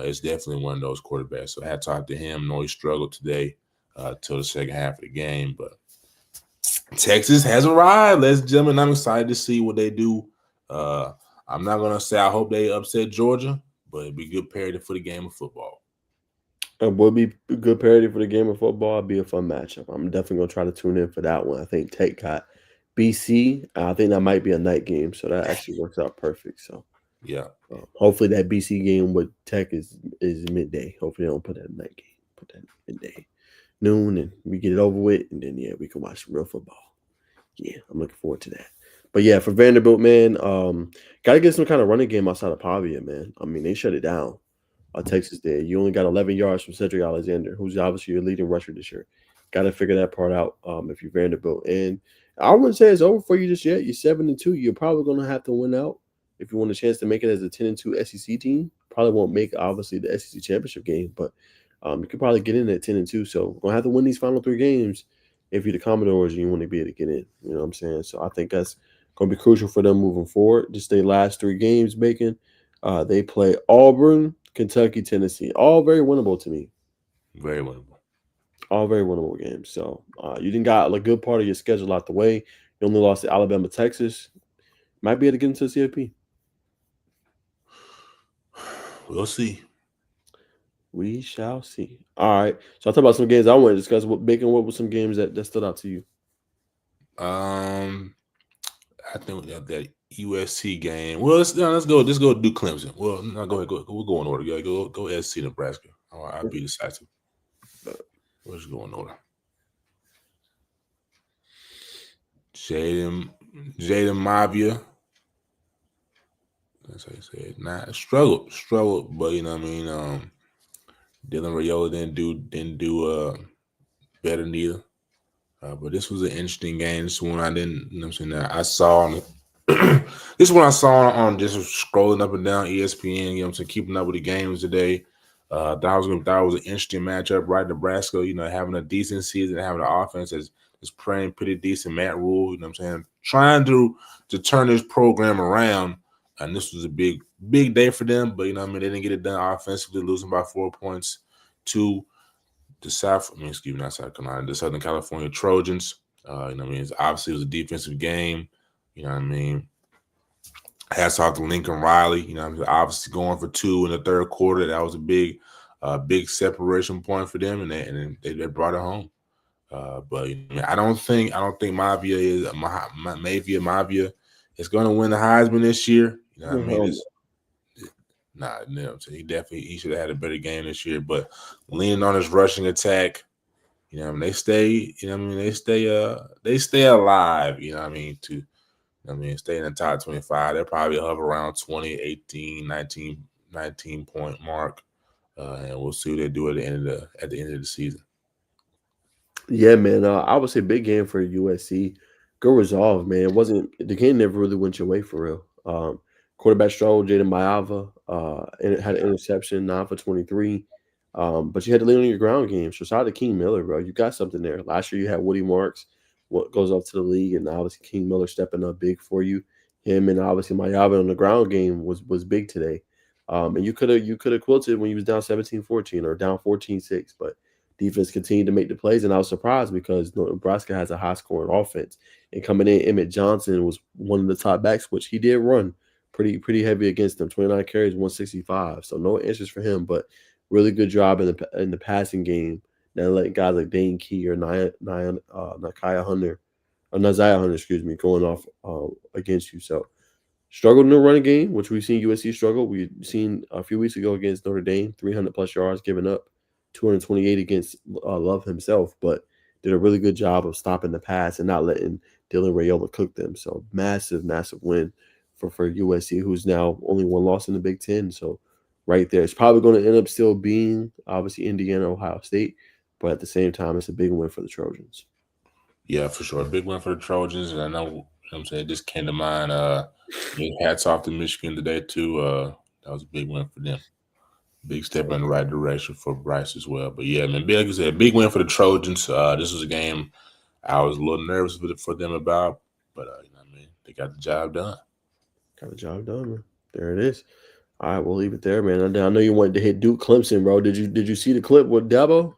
is definitely one of those quarterbacks. So hats off to him. I know he struggled today till the second half of the game, but Texas has arrived, ladies and gentlemen. I'm excited to see what they do. I'm not going to say I hope they upset Georgia, but it'd be good parity for the game of football. It would be good parity for the game of football. It'd be a fun matchup. I'm definitely going to try to tune in for that one. I think Tech got BC. I think that might be a night game, so that actually works out perfect. So yeah, hopefully that BC game with Tech is midday. Hopefully they don't put that night game. Put that midday, noon, and we get it over with, and then we can watch some real football. Yeah, I'm looking forward to that. But yeah, for Vanderbilt, man, got to get some kind of running game outside of Pavia, man. I mean, they shut it down. Texas did. You only got 11 yards from Cedric Alexander, who's obviously your leading rusher this year. Got to figure that part out if you're Vanderbilt. And I wouldn't say it's over for you just yet. You're 7-2. You're probably going to have to win out if you want a chance to make it as a 10-2 SEC team. Probably won't make, obviously, the SEC championship game, but you could probably get in at 10-2. So we're going to have to win these final 3 games if you're the Commodores and you want to be able to get in. You know what I'm saying? So I think that's going to be crucial for them moving forward. Just their last 3 games, Bacon. They play Auburn, Kentucky, Tennessee. All very winnable to me. Very winnable. All very winnable games. So you didn't got a good part of your schedule out the way. You only lost to Alabama, Texas. Might be able to get into the CFP. We'll see. We shall see. All right. So I'll talk about some games I want to discuss. Bacon, what were some games that stood out to you? I think that USC game. Well, let's go do Clemson. Well, no, go ahead. We'll go in order. Yeah, go SC Nebraska. I'll be decisive. Let's go in order. Jaden Mavia. That's how you say it. Not struggled, but you know what I mean. Dylan Rayola didn't do better neither. But this was an interesting game. This one I didn't. You know what I'm saying? I saw This is what I saw on just scrolling up and down ESPN. You know, what I'm saying, keeping up with the games today. Thought it was an interesting matchup. Right, Nebraska. You know, having a decent season, having an offense is playing pretty decent. Matt Rule. You know, what I'm saying, trying to turn this program around. And this was a big day for them. But you know, what I mean, they didn't get it done offensively, losing by 4 points to the not South Carolina, the Southern California Trojans. You know, what I mean, obviously it was a defensive game. You know, what I mean. Hats off to Lincoln Riley. You know, obviously going for 2 in the third quarter. That was a big separation point for them, and they brought it home. But you know, I don't think Mavia is going to win the Heisman this year. You know what I mean? He should have had a better game this year. But leaning on his rushing attack, you know, they stay alive. You know what I mean? Stay in the top 25. They'll probably hover around 20, 18, 19 point mark. And we'll see what they do at the end of the season. Yeah, man. I would say big game for USC. Good resolve, man. The game never really went your way for real. Quarterback struggled, Jaden Mayava, and it had an interception, 9 for 23. But you had to lean on your ground game. So shout out to King Miller, bro. You got something there. Last year you had Woody Marks, what goes up to the league, and obviously King Miller stepping up big for you. Him and obviously Mayava on the ground game was big today. And you could have quilted when you was down 17-14 or down 14-6, but defense continued to make the plays, and I was surprised because Nebraska has a high-scoring offense. And coming in, Emmett Johnson was one of the top backs, which he did run pretty heavy against them. 29 carries, 165. So no answers for him, but really good job in the passing game. Now letting guys like Dane Key or Nakiah Hunter, or Naziah Hunter, going off against you. So struggled in the running game, which we've seen USC struggle. We've seen a few weeks ago against Notre Dame, 300-plus yards given up, 228 against Love himself, but did a really good job of stopping the pass and not letting Dylan Rayola cook them. So massive win for USC, who's now only one loss in the Big Ten. So right there, it's probably going to end up still being, obviously, Indiana, Ohio State, but at the same time, it's a big win for the Trojans. Yeah, for sure. A big win for the Trojans. And I know, you know what I'm saying, it just came to mind. Hats off to Michigan today, too. That was a big win for them. Big step in the right direction for Bryce as well. But yeah, man, like I said, big win for the Trojans. This was a game I was a little nervous for them about, but you know what I mean, they got the job done. Got the job done, man. There it is. All right, we'll leave it there, man. I know you wanted to hit Duke Clemson, bro. Did you see the clip with Dabo?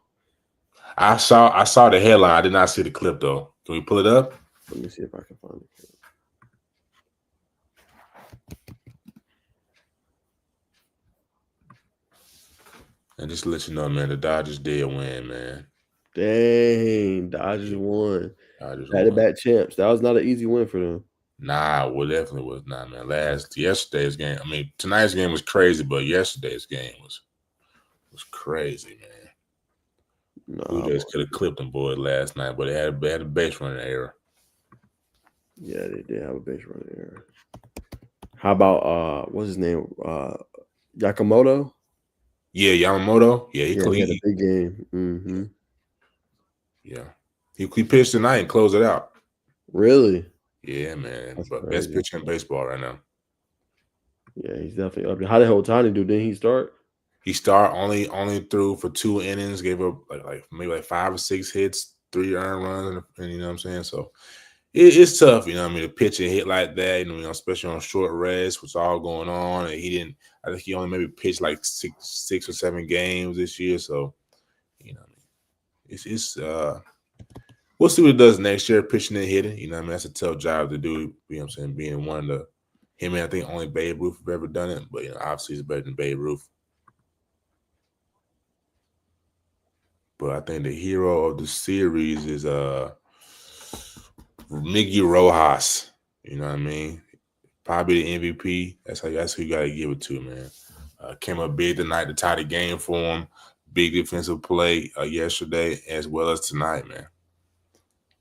I saw the headline. I did not see the clip though. Can we pull it up? Let me see if I can find it. And just to let you know, man, the Dodgers did win, man. Dang, Dodgers won. Back-to-back champs. That was not an easy win for them. Nah, well, definitely was not, man. Yesterday's game. I mean, tonight's game was crazy, but yesterday's game was crazy, man. Blue Jays could have clipped them boys last night, but they had a base running error. Yeah, they did have a base running error. How about what's his name? Yamamoto? Yeah, Yamamoto. Yeah, he had a big game. Mm-hmm. Yeah. He pitched tonight and closed it out. Really? Yeah, man. But best pitcher in baseball right now. Yeah, he's definitely up there. How the hell Otani do? Didn't he start? He started only threw for 2 innings, gave up maybe 5 or 6 hits, 3 earned runs, and you know what I'm saying? So it's tough, you know what I mean, to pitch and hit like that, you know, especially on short rest, what's all going on. And I think he only maybe pitched like 6 or 7 games this year. So, you know, it's we'll see what it does next year, pitching and hitting. You know what I mean? That's a tough job to do, you know what I'm saying, being one of him and I think only Babe Ruth have ever done it, but you know, obviously he's better than Babe Ruth. But I think the hero of the series is Miggy Rojas. You know what I mean? Probably the MVP. That's who you gotta give it to, man. Came up big tonight to tie the game for him. Big defensive play yesterday as well as tonight, man.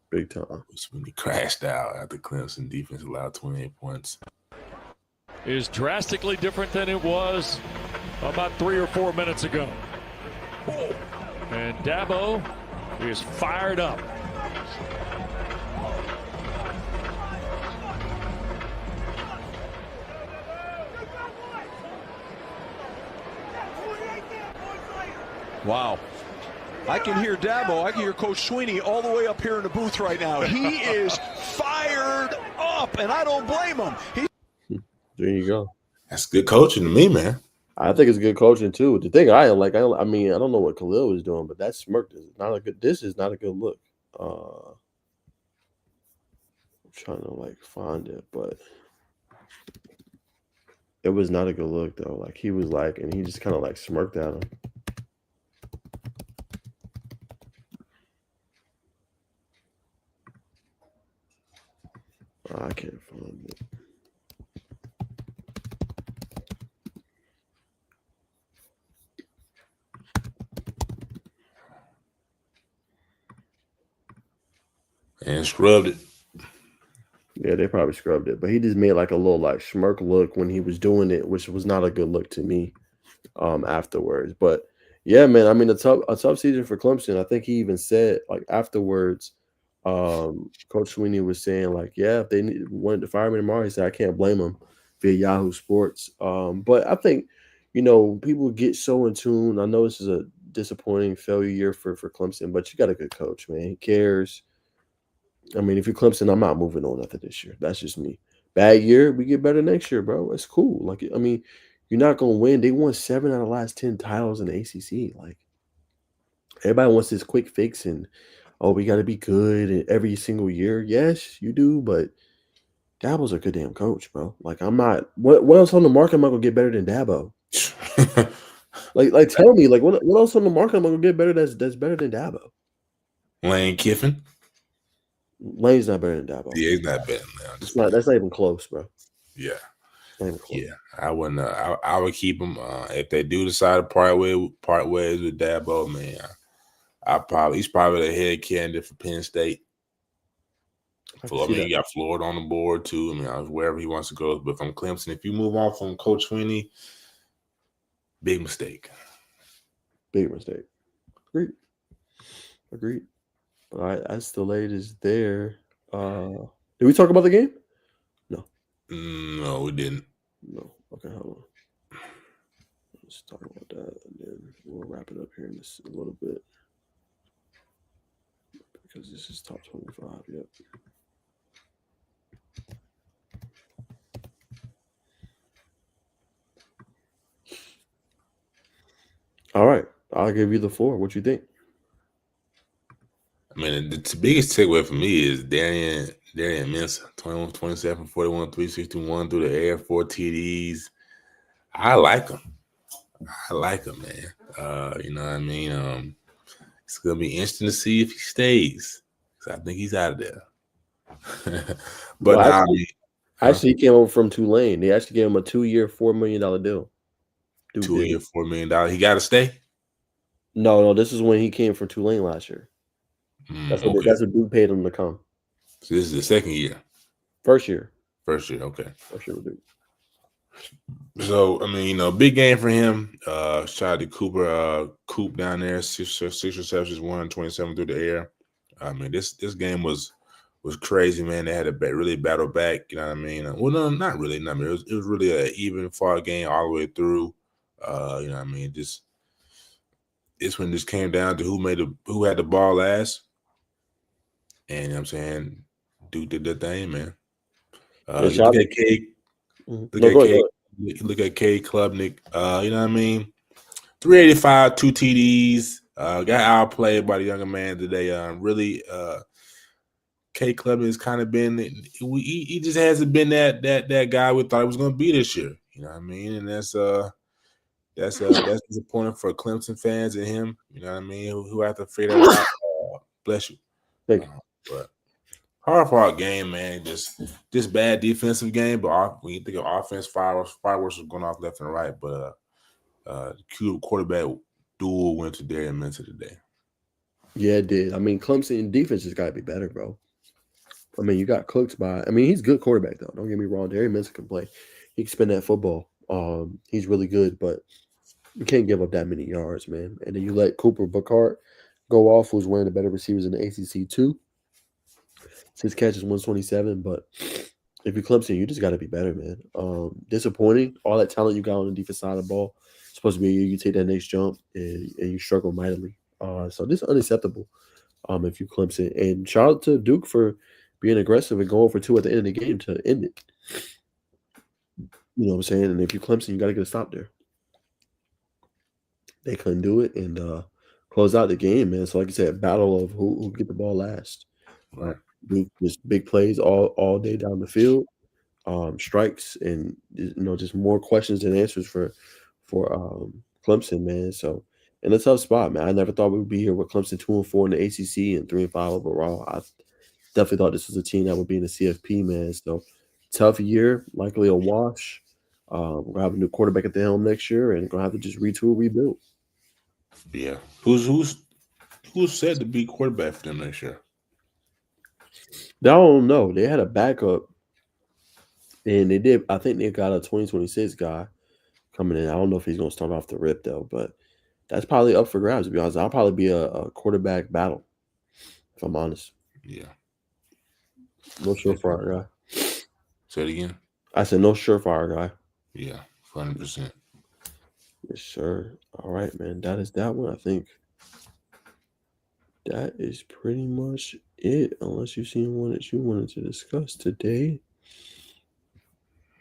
Big time. It's when he crashed out after Clemson defense allowed 28 points. Is drastically different than it was about 3 or 4 minutes ago. And Dabo is fired up. Wow. I can hear Dabo. I can hear Coach Sweeney all the way up here in the booth right now. He is fired up, and I don't blame him. There you go. That's good coaching to me, man. I think it's good coaching too. The thing I like, I mean, I don't know what Khalil was doing, but that smirk is not a good. This is not a good look. I'm trying to like find it, but it was not a good look though. Like he was like, and he just kind of like smirked at him. I can't find it. And scrubbed it. Yeah, they probably scrubbed it, but he just made like a little like smirk look when he was doing it, which was not a good look to me. Afterwards, but yeah, man, I mean a tough season for Clemson. I think he even said like afterwards, Coach Sweeney was saying like, yeah, if they wanted to fire me tomorrow, he said I can't blame him via Yahoo Sports. But I think people get so in tune. I know this is a disappointing failure year for Clemson, but you got a good coach, man. He cares. I mean, if you're Clemson, I'm not moving on after this year. That's just me. Bad year, we get better next year, bro. It's cool. Like, I mean, you're not gonna win. They won 7 out of the last 10 titles in the ACC. Like, everybody wants this quick fix and we got to be good every single year. Yes, you do, but Dabo's a good damn coach, bro. Like, I'm not. What else on the market am I gonna get better than Dabo? like, tell me, like, what else on the market am I gonna get better that's better than Dabo? Lane Kiffin. Lane's not better than Dabo. Yeah, he's not better than That's not even close, bro. Yeah. Yeah, I wouldn't. I would keep him. If they do decide to part ways with Dabo, man, he's probably the head candidate for Penn State. You got Florida on the board too. I mean, wherever he wants to go. But from Clemson, if you move on from Coach Sweeney, big mistake. Big mistake. Agreed. All right, as the late is there. Did we talk about the game? No. No, we didn't. No. Okay, hold on. Let's talk about that, and then we'll wrap it up here in a little bit. Because this is top 25, yep. All right, I'll give you the floor. What you think? I mean, the biggest takeaway for me is Darian Mensah, 21, 27, 41, 361 through the air, 4 TDs. I like him. Man. You know what I mean? It's going to be interesting to see if he stays. Because I think he's out of there. But well, actually, he came over from Tulane. They actually gave him a 2-year, $4 million deal. 2-year, $4 million. He got to stay? No. This is when he came from Tulane last year. That's what Duke paid him to come. So this is the second year? First year, okay. First year with Duke. So, I mean, big game for him. Shout out to Cooper, Coop down there, 6 receptions, 127 through the air. I mean, this game was crazy, man. They had to really battle back, you know what I mean? Well, no, not really. I mean, it was really an even fought game all the way through. You know what I mean? This one just came down to who had the ball last. And you know what I'm saying? Duke did that thing, man. Look at Cade. Look at Cade Klubnik. You know what I mean? 385, 2 TDs. Got outplayed by the younger man today. Really, Cade Klubnik has kind of been. He just hasn't been that guy we thought he was going to be this year. You know what I mean? And that's disappointing for Clemson fans and him. You know what I mean? Who have to figure that out. Bless you. Thank you. But hard game, man. Just bad defensive game. But when you think of offense, fireworks are going off left and right. But quarterback duel went to Darian Mensah today. Yeah, it did. I mean, Clemson defense has got to be better, bro. I mean, you got cooked by. I mean, he's a good quarterback though. Don't get me wrong. Darian Mensah can play. He can spin that football. He's really good, but you can't give up that many yards, man. And then you let Cooper Bacart go off, who's one of the better receivers in the ACC too. 6 catches, 127. But if you're Clemson, you just got to be better, man. Disappointing. All that talent you got on the defense side of the ball. supposed to be a year you take that next jump and you struggle mightily. So this is unacceptable. If you Clemson, and shout out to Duke for being aggressive and going for 2 at the end of the game to end it. You know what I'm saying? And if you Clemson, you got to get a stop there. They couldn't do it and close out the game, man. So like I said, battle of who get the ball last. Right. Duke just big plays all day down the field, strikes, and just more questions than answers for Clemson, man. So in a tough spot, man. I never thought we would be here with Clemson 2-4 in the ACC and 3-5 overall. I definitely thought this was a team that would be in the CFP, man. So tough year, likely a wash. We're gonna have a new quarterback at the helm next year, and gonna have to just retool, rebuild. Yeah. Who's said to be quarterback for them next year? I don't know. They had a backup, and they did. I think they got a 2026 guy coming in. I don't know if he's gonna start off the rip though, but that's probably up for grabs. To be honest, I'll probably be a quarterback battle, if I'm honest. Yeah. No surefire guy. Say it again. I said no surefire guy. Yeah, 100%. Yes, sir. All right, man. That is that one. I think that is pretty much it. Unless you've seen one that you wanted to discuss today.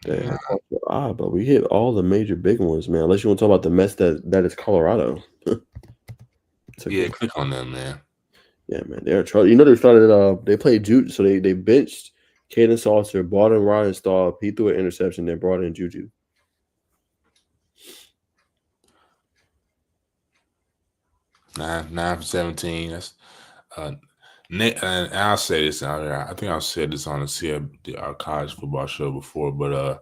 But we hit all the major big ones, man. Unless you want to talk about the mess that is Colorado. Yeah, click on that, man. Yeah, man. They're trouble. They started. They played Juju, so they benched Caden Saucer, brought in Ryan Staub. He threw an interception. Then brought in Juju. 9 for 17. That's and I'll say this. I think I've said this on our college football show before, but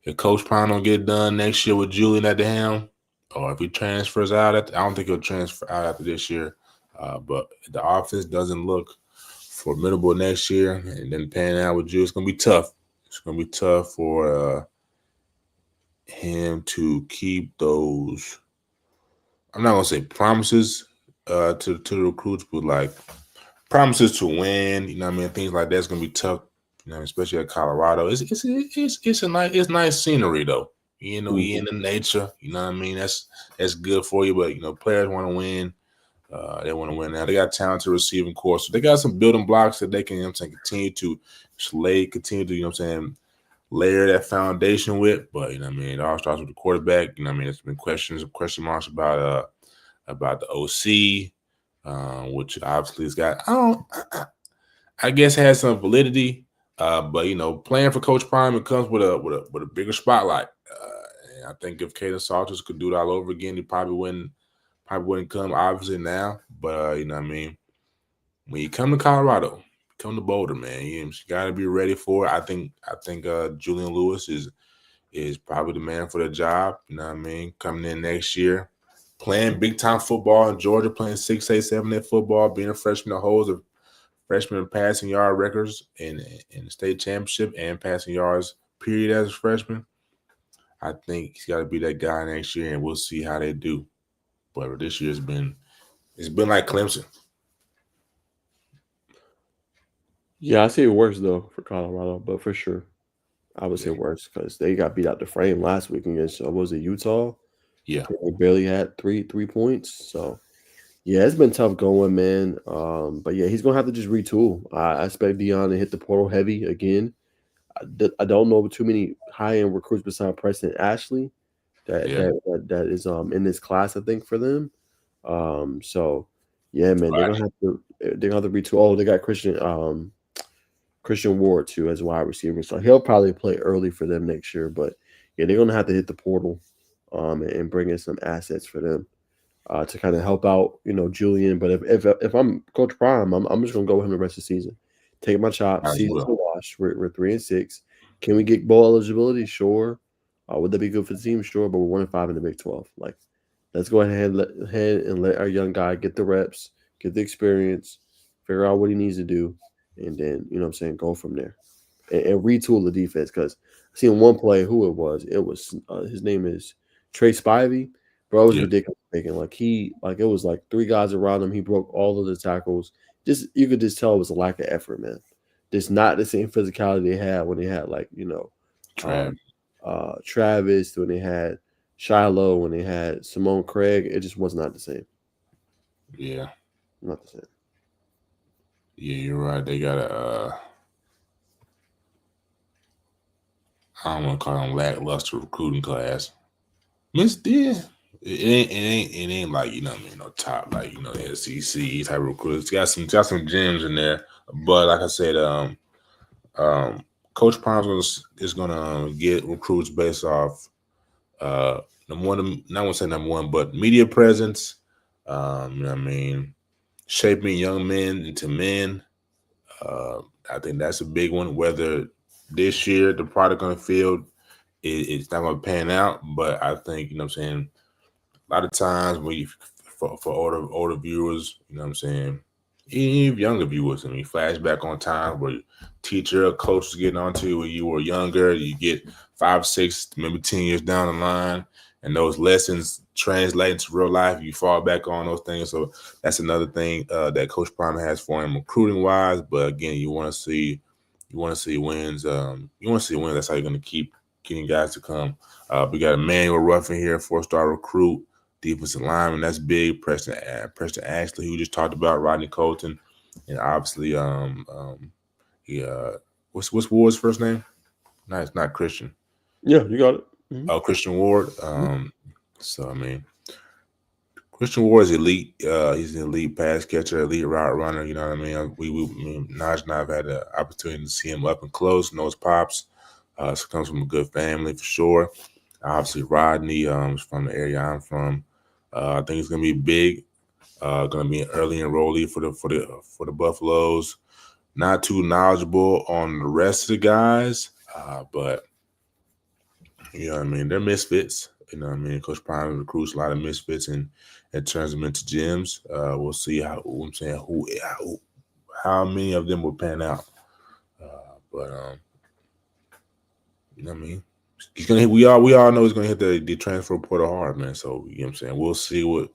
if Coach Prime don't get it done next year with Julian at the helm, or if he transfers out, I don't think he'll transfer out after this year. But if the offense doesn't look formidable next year, and then panning out with Julian, it's gonna be tough. It's gonna be tough for him to keep those. I'm not gonna say promises to the recruits, but like promises to win. You know what I mean? Things like that's gonna be tough. You know, especially at Colorado. It's nice scenery though. You know, you in the nature. You know what I mean? That's good for you. But players want to win. They want to win now. They got talented receiving core, so they got some building blocks that they can, continue to continue to, layer that foundation with. But it all starts with the quarterback. There's been question marks about the OC, which obviously has got I guess has some validity. But playing for Coach Prime, it comes with a bigger spotlight. And I think if Caden Salters could do it all over again, he probably wouldn't come obviously now. But when you come to Colorado, come to Boulder, man, you got to be ready for it. I think Julian Lewis is probably the man for the job. You know what I mean? Coming in next year, playing big time football in Georgia, playing 6A, 7A football, being a freshman that holds a freshman passing yard records in the state championship and passing yards period as a freshman. I think he's got to be that guy next year, and we'll see how they do. But this year it's been like Clemson. Yeah, I say worse though for Colorado, but for sure, I would say worse because they got beat out the frame last week against was it Utah? Yeah, they barely had three points. So yeah, it's been tough going, man. But yeah, he's gonna have to just retool. I expect Deion to hit the portal heavy again. I don't know too many high end recruits besides Preston Ashley that is in this class. I think for them. So yeah, man, they're gonna have to retool. Oh, they got Christian Ward too as wide receiver, so he'll probably play early for them next year. But yeah, they're gonna have to hit the portal, and bring in some assets for them. To kind of help out, Julian. But if I'm Coach Prime, I'm just gonna go with him the rest of the season. Take my chops. Season's a wash. We're 3-6. Can we get bowl eligibility? Sure. Would that be good for the team? Sure. But we're 1-5 in the Big 12. Like, let's go ahead and let our young guy get the reps, get the experience, figure out what he needs to do, and then go from there and retool the defense. Because I seen one play who it was. It was his name is Trey Spivey. Bro, it was ridiculous. It was like 3 guys around him. He broke all of the tackles. You could just tell it was a lack of effort, man. Just not the same physicality they had when they had Travis, when they had Shiloh, when they had Simone Craig, it just was not the same. Yeah. Not the same. Yeah, you're right. They got I don't want to call them lackluster recruiting class. Yeah. It ain't like, you know what I mean, no top, like, you know, the SEC type of recruits. Got some gems in there. But like I said, Coach Prime is gonna get recruits based off number one, not want to say number one, but media presence. You know what I mean, shaping young men into men. I think that's a big one. Whether this year the product on the field it's not going to pan out, but I think, you know what I'm saying, a lot of times when you for older viewers, you know what I'm saying, even younger viewers, I mean, flashback on time where teacher or coach was getting onto you when you were younger, you get 5, 6, maybe 10 years down the line, and those lessons translate into real life. You fall back on those things. So that's another thing that Coach Prime has for him recruiting wise. But again, you want to see wins. You want to see wins. That's how you're going to keep getting guys to come. We got Emmanuel Ruffin here, 4-star recruit, defensive lineman. That's big. Preston Ashley, who we just talked about, Rodney Colton, and obviously what's Ward's first name? No, it's not Christian. Yeah, you got it. Mm-hmm. Oh, Christian Ward. So I mean, Christian Ward is elite. He's an elite pass catcher, elite route runner. You know what I mean? Najeh and I have had the opportunity to see him up and close, knows pops. So comes from a good family for sure. Obviously, Rodney is from the area I'm from. I think it's gonna be big. Gonna be an early enrollee for the Buffaloes. Not too knowledgeable on the rest of the guys, but you know what I mean. They're misfits. You know what I mean. Coach Prime recruits a lot of misfits and turns them into gems. We'll see how how many of them will pan out. But you know what I mean. He's gonna hit. We all know he's gonna hit the transfer portal hard, man. So you know what I'm saying. We'll see what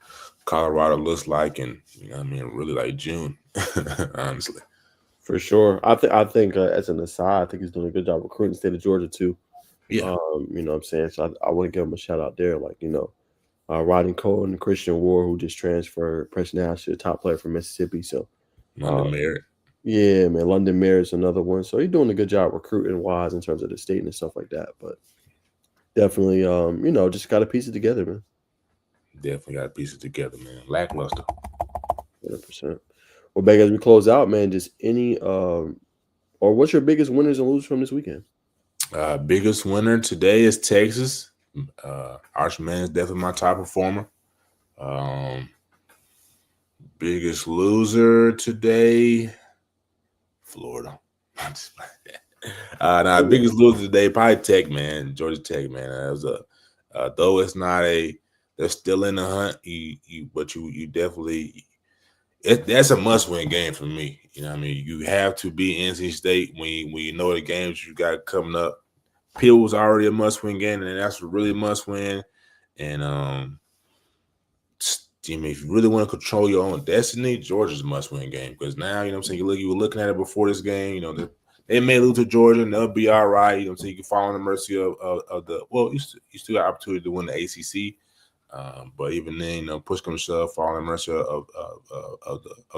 Colorado looks like, and you know what I mean, really like June, honestly. For sure. I think as an aside, I think he's doing a good job recruiting the state of Georgia too. Yeah. You know what I'm saying? So I want to give him a shout out there. Like, you know, Rodney Cole and Christian Ward, who just transferred Preston Ashley, the top player from Mississippi. So London Merritt. Yeah, man. London Merritt's another one. So he's doing a good job recruiting wise in terms of the state and stuff like that. But definitely, you know, just got to piece it together, man. Definitely got to piece it together, man. Lackluster. 100%. Well, back as we close out, man, just any or what's your biggest winners and losers from this weekend? Biggest winner today is Texas. Archman is definitely my top performer. Biggest loser today, Florida. Biggest loser today, probably Tech, man. Georgia Tech, man. That was though it's not they're still in the hunt. But you definitely. That's a must-win game for me. You know what I mean? You have to beat NC State when you know the games you got coming up. Pitt was already a must-win game, and that's a really must-win. And if you really want to control your own destiny, Georgia's a must-win game because now, you know what I'm saying, you were looking at it before this game. You know, they may lose to Georgia, and they'll be all right. You know what I'm saying? You can fall on the mercy of the – well, you still got opportunity to win the ACC. But even then, you know, push come to shove, fall on the mercy of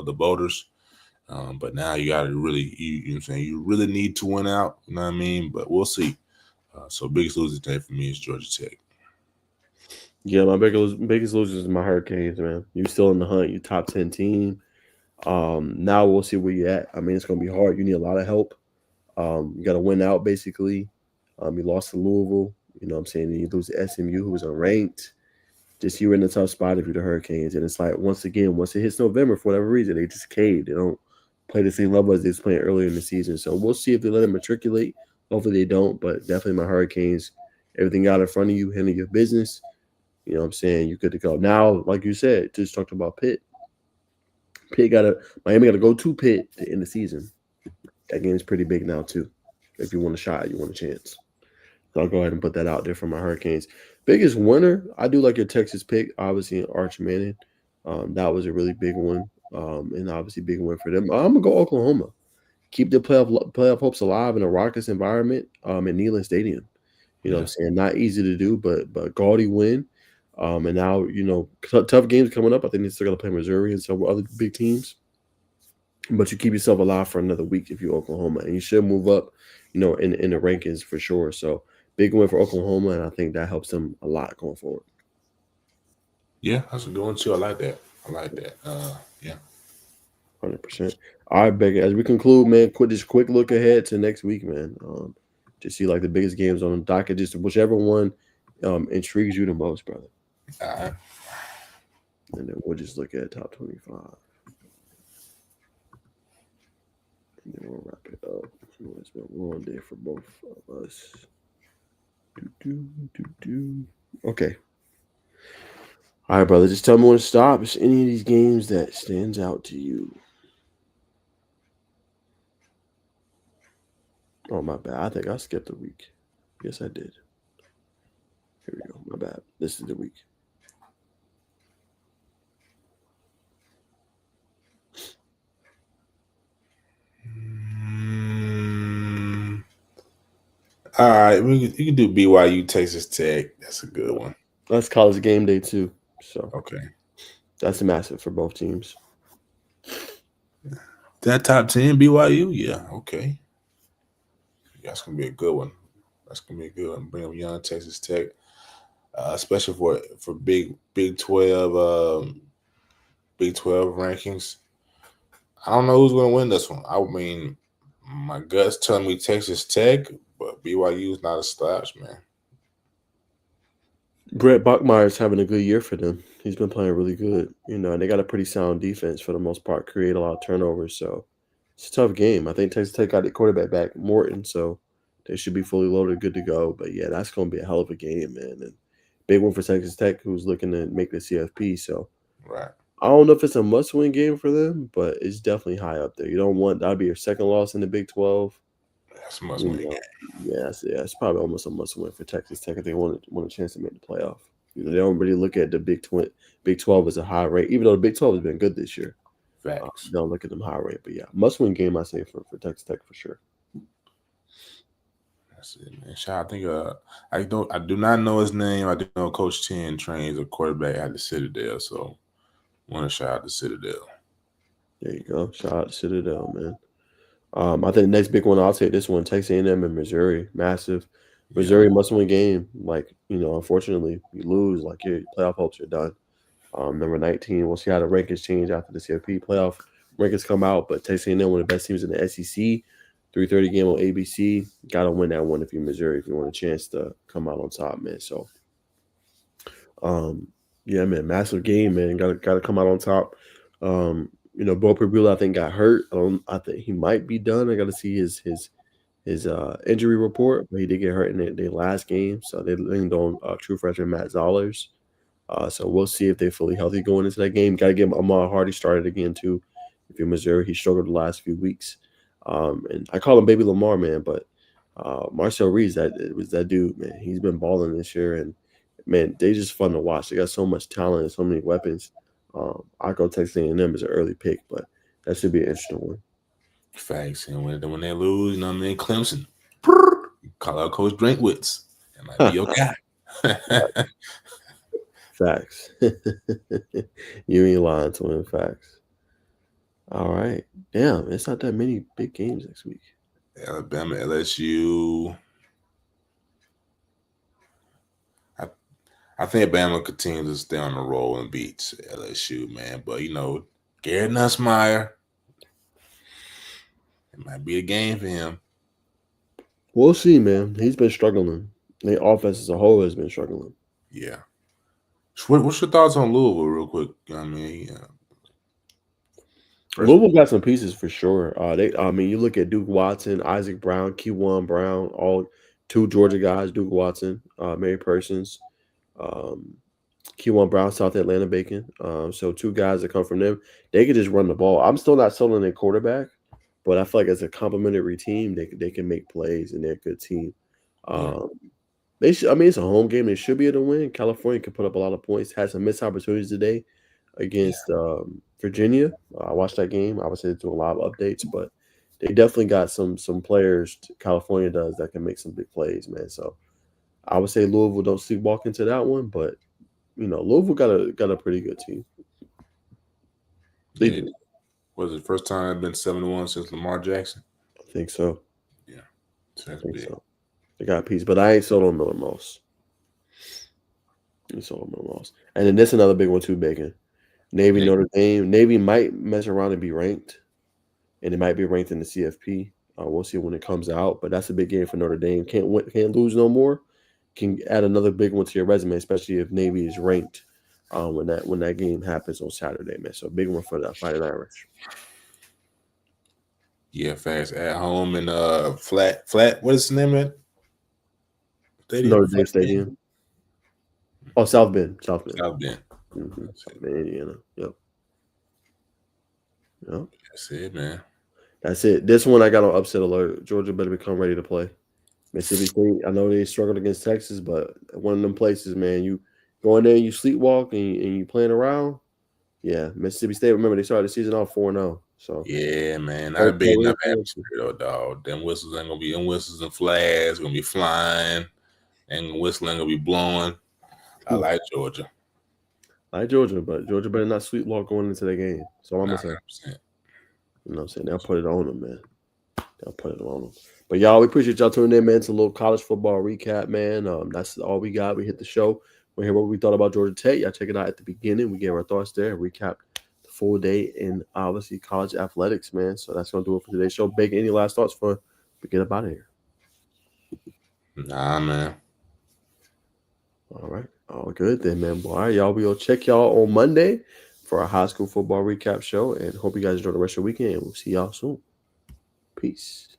the voters. But now you got to really, you know what I'm saying, you really need to win out. You know what I mean? But we'll see. So biggest loser today for me is Georgia Tech. Yeah, my biggest losers is my Hurricanes, man. You still in the hunt. You top 10 team. Now we'll see where you at. I mean, it's gonna be hard. You need a lot of help. You got to win out basically. You lost to Louisville. You know what I'm saying? And you lose to SMU, who was unranked. Just you were in a tough spot if you're the Hurricanes. And it's like, once it hits November, for whatever reason, they just caved. They don't play the same level as they was playing earlier in the season. So we'll see if they let them matriculate. Hopefully they don't. But definitely my Hurricanes, everything out in front of you, handle your business. You know what I'm saying? You're good to go. Now, like you said, just talked about Pitt. Miami got to go to Pitt to end the season. That game's pretty big now, too. If you want a shot, you want a chance. So I'll go ahead and put that out there for my Hurricanes. Biggest winner, I do like your Texas pick, obviously, Arch Manning. That was a really big one, and obviously big win for them. I'm going to go Oklahoma. Keep the playoff hopes alive in a raucous environment at Neyland Stadium. You know what I'm saying? Not easy to do, but gaudy win. And now, tough games coming up. I think they still got to play Missouri and some other big teams. But you keep yourself alive for another week if you're Oklahoma, and you should move up, in the rankings for sure. So big win for Oklahoma, and I think that helps them a lot going forward. Yeah, that's a good one too. I like that. Yeah. 100%. All right, Becky. As we conclude, man, quick look ahead to next week, man. Just see like the biggest games on the docket, just whichever one intrigues you the most, brother. All right. And then we'll just look at top 25. And then we'll wrap it up. It's been a long day for both of us. Okay. All right, brother. Just tell me when to stop. Is any of these games that stands out to you? Oh, my bad. I think I skipped a week. Yes, I did. Here we go. My bad. This is the week. All right, you can do BYU Texas Tech. That's a good one. That's college game day too. So Okay, that's massive for both teams. That top 10 BYU, yeah, okay. That's gonna be a good one. Bring up young Texas Tech, especially for Big 12 rankings. I don't know who's gonna win this one. I mean, my gut's telling me Texas Tech, but BYU is not a slouch, man. Brett Bachmeier's having a good year for them. He's been playing really good, and they got a pretty sound defense for the most part, create a lot of turnovers. So it's a tough game. I think Texas Tech got the quarterback back, Morton, so they should be fully loaded, good to go. But yeah, that's going to be a hell of a game, man. And big one for Texas Tech, who's looking to make the CFP. So right. I don't know if it's a must-win game for them, but it's definitely high up there. You don't want that'll be your second loss in the Big 12. That's a must-win game. Yeah, it's probably almost a must-win for Texas Tech if they want a chance to make the playoff. They don't really look at the Big 12 as a high rate, even though the Big 12 has been good this year. Facts. Don't look at them high rate, but yeah, must-win game I say for Texas Tech for sure. That's it, man. I think I do not know his name. I do know Coach 10 trains a quarterback at the Citadel, so I want to shout out to Citadel. There you go. Shout out to Citadel, man. I think the next big one, I'll take this one, Texas A&M and Missouri. Massive. Missouri must-win game. Like, unfortunately, you lose, like your playoff hopes are done. Number 19, we'll see how the rankings change after the CFP playoff rankings come out. But Texas A&M, one of the best teams in the SEC. 3:30 game on ABC. Got to win that one if you're Missouri, if you want a chance to come out on top, man. So, yeah, man, massive game, man. Got to come out on top. Bo Pribula, I think, got hurt. I think he might be done. I got to see his injury report, but he did get hurt in their last game. So they leaned on true freshman Matt Zollers. So we'll see if they're fully healthy going into that game. Got to get Ahmad Hardy started again too. If you're Missouri, he struggled the last few weeks. And I call him Baby Lamar, man, but Marcel Reed's that dude, man. He's been balling this year, and man, they just fun to watch. They got so much talent and so many weapons. I go Texas A&M as an early pick, but that should be an interesting one. Facts, and when they lose, Clemson, call out Coach Drinkwitz. That might be your guy. Facts. You ain't lying, twin. Facts. All right. Damn, it's not that many big games next week. Alabama, LSU. I think Alabama continues to stay on the roll and beats LSU, man. But, Garrett Nussmeier, it might be a game for him. We'll see, man. He's been struggling. The offense as a whole has been struggling. Yeah. What's your thoughts on Louisville, real quick? Louisville got some pieces for sure. You look at Duke Watson, Isaac Brown, Kewan Brown, all two Georgia guys. Duke Watson, Mary Persons, Kewan Brown, South Atlanta Bacon. So two guys that come from them. They could just run the ball. I'm still not sold on their quarterback, but I feel like as a complimentary team, they can make plays and they're a good team. It's a home game. They should be able to win. California can put up a lot of points. Had some missed opportunities today against Virginia. I watched that game. Obviously, they're doing a lot of updates, but they definitely got some players California does that can make some big plays, man. So I would say Louisville don't sleepwalk into that one, but Louisville got a pretty good team. They do. Was it the first time I've been 7-1 since Lamar Jackson? I think so. Yeah, I think so. They got a piece, but I ain't sold on Miller Moss. And then this another big one too, Bacon. Navy, Notre Dame. Navy might mess around and be ranked, and it might be ranked in the CFP. We'll see when it comes out, but that's a big game for Notre Dame. Can't lose no more. Can add another big one to your resume, especially if Navy is ranked when that game happens on Saturday, man. So big one for that Fighting Irish. Yeah, fast at home and flat. What is the name of it? Notre Dame Stadium. Oh, South Bend. South Bend. Mm-hmm. South Bend, Indiana. Yep. That's it, man. That's it. This one I got on upset alert. Georgia better become ready to play. Mississippi State, I know they struggled against Texas, but one of them places, man, you go in there, you sleepwalk, and you playing around. Yeah, Mississippi State, remember, they started the season off 4-0. So yeah, man, not a big enough atmosphere, though, dog. Them whistles ain't going to be, them whistles and flags going to be flying, and whistling going to be blowing. I like Georgia. But Georgia better not sleepwalk going into the game. So I'm going to say. You know what I'm saying? They'll put it on them, man. They'll put it on them. But y'all, we appreciate y'all tuning in, man. It's a little college football recap, man. That's all we got. We hit the show. We hear what we thought about Georgia Tech. Y'all check it out at the beginning. We gave our thoughts there. Recap the full day in obviously college athletics, man. So that's gonna do it for today's show. Bacon, any last thoughts before we get up out of here? Nah, man. All right. All good then, man. Well, all right, y'all. We'll check y'all on Monday for our high school football recap show. And hope you guys enjoy the rest of your weekend. And we'll see y'all soon. Peace.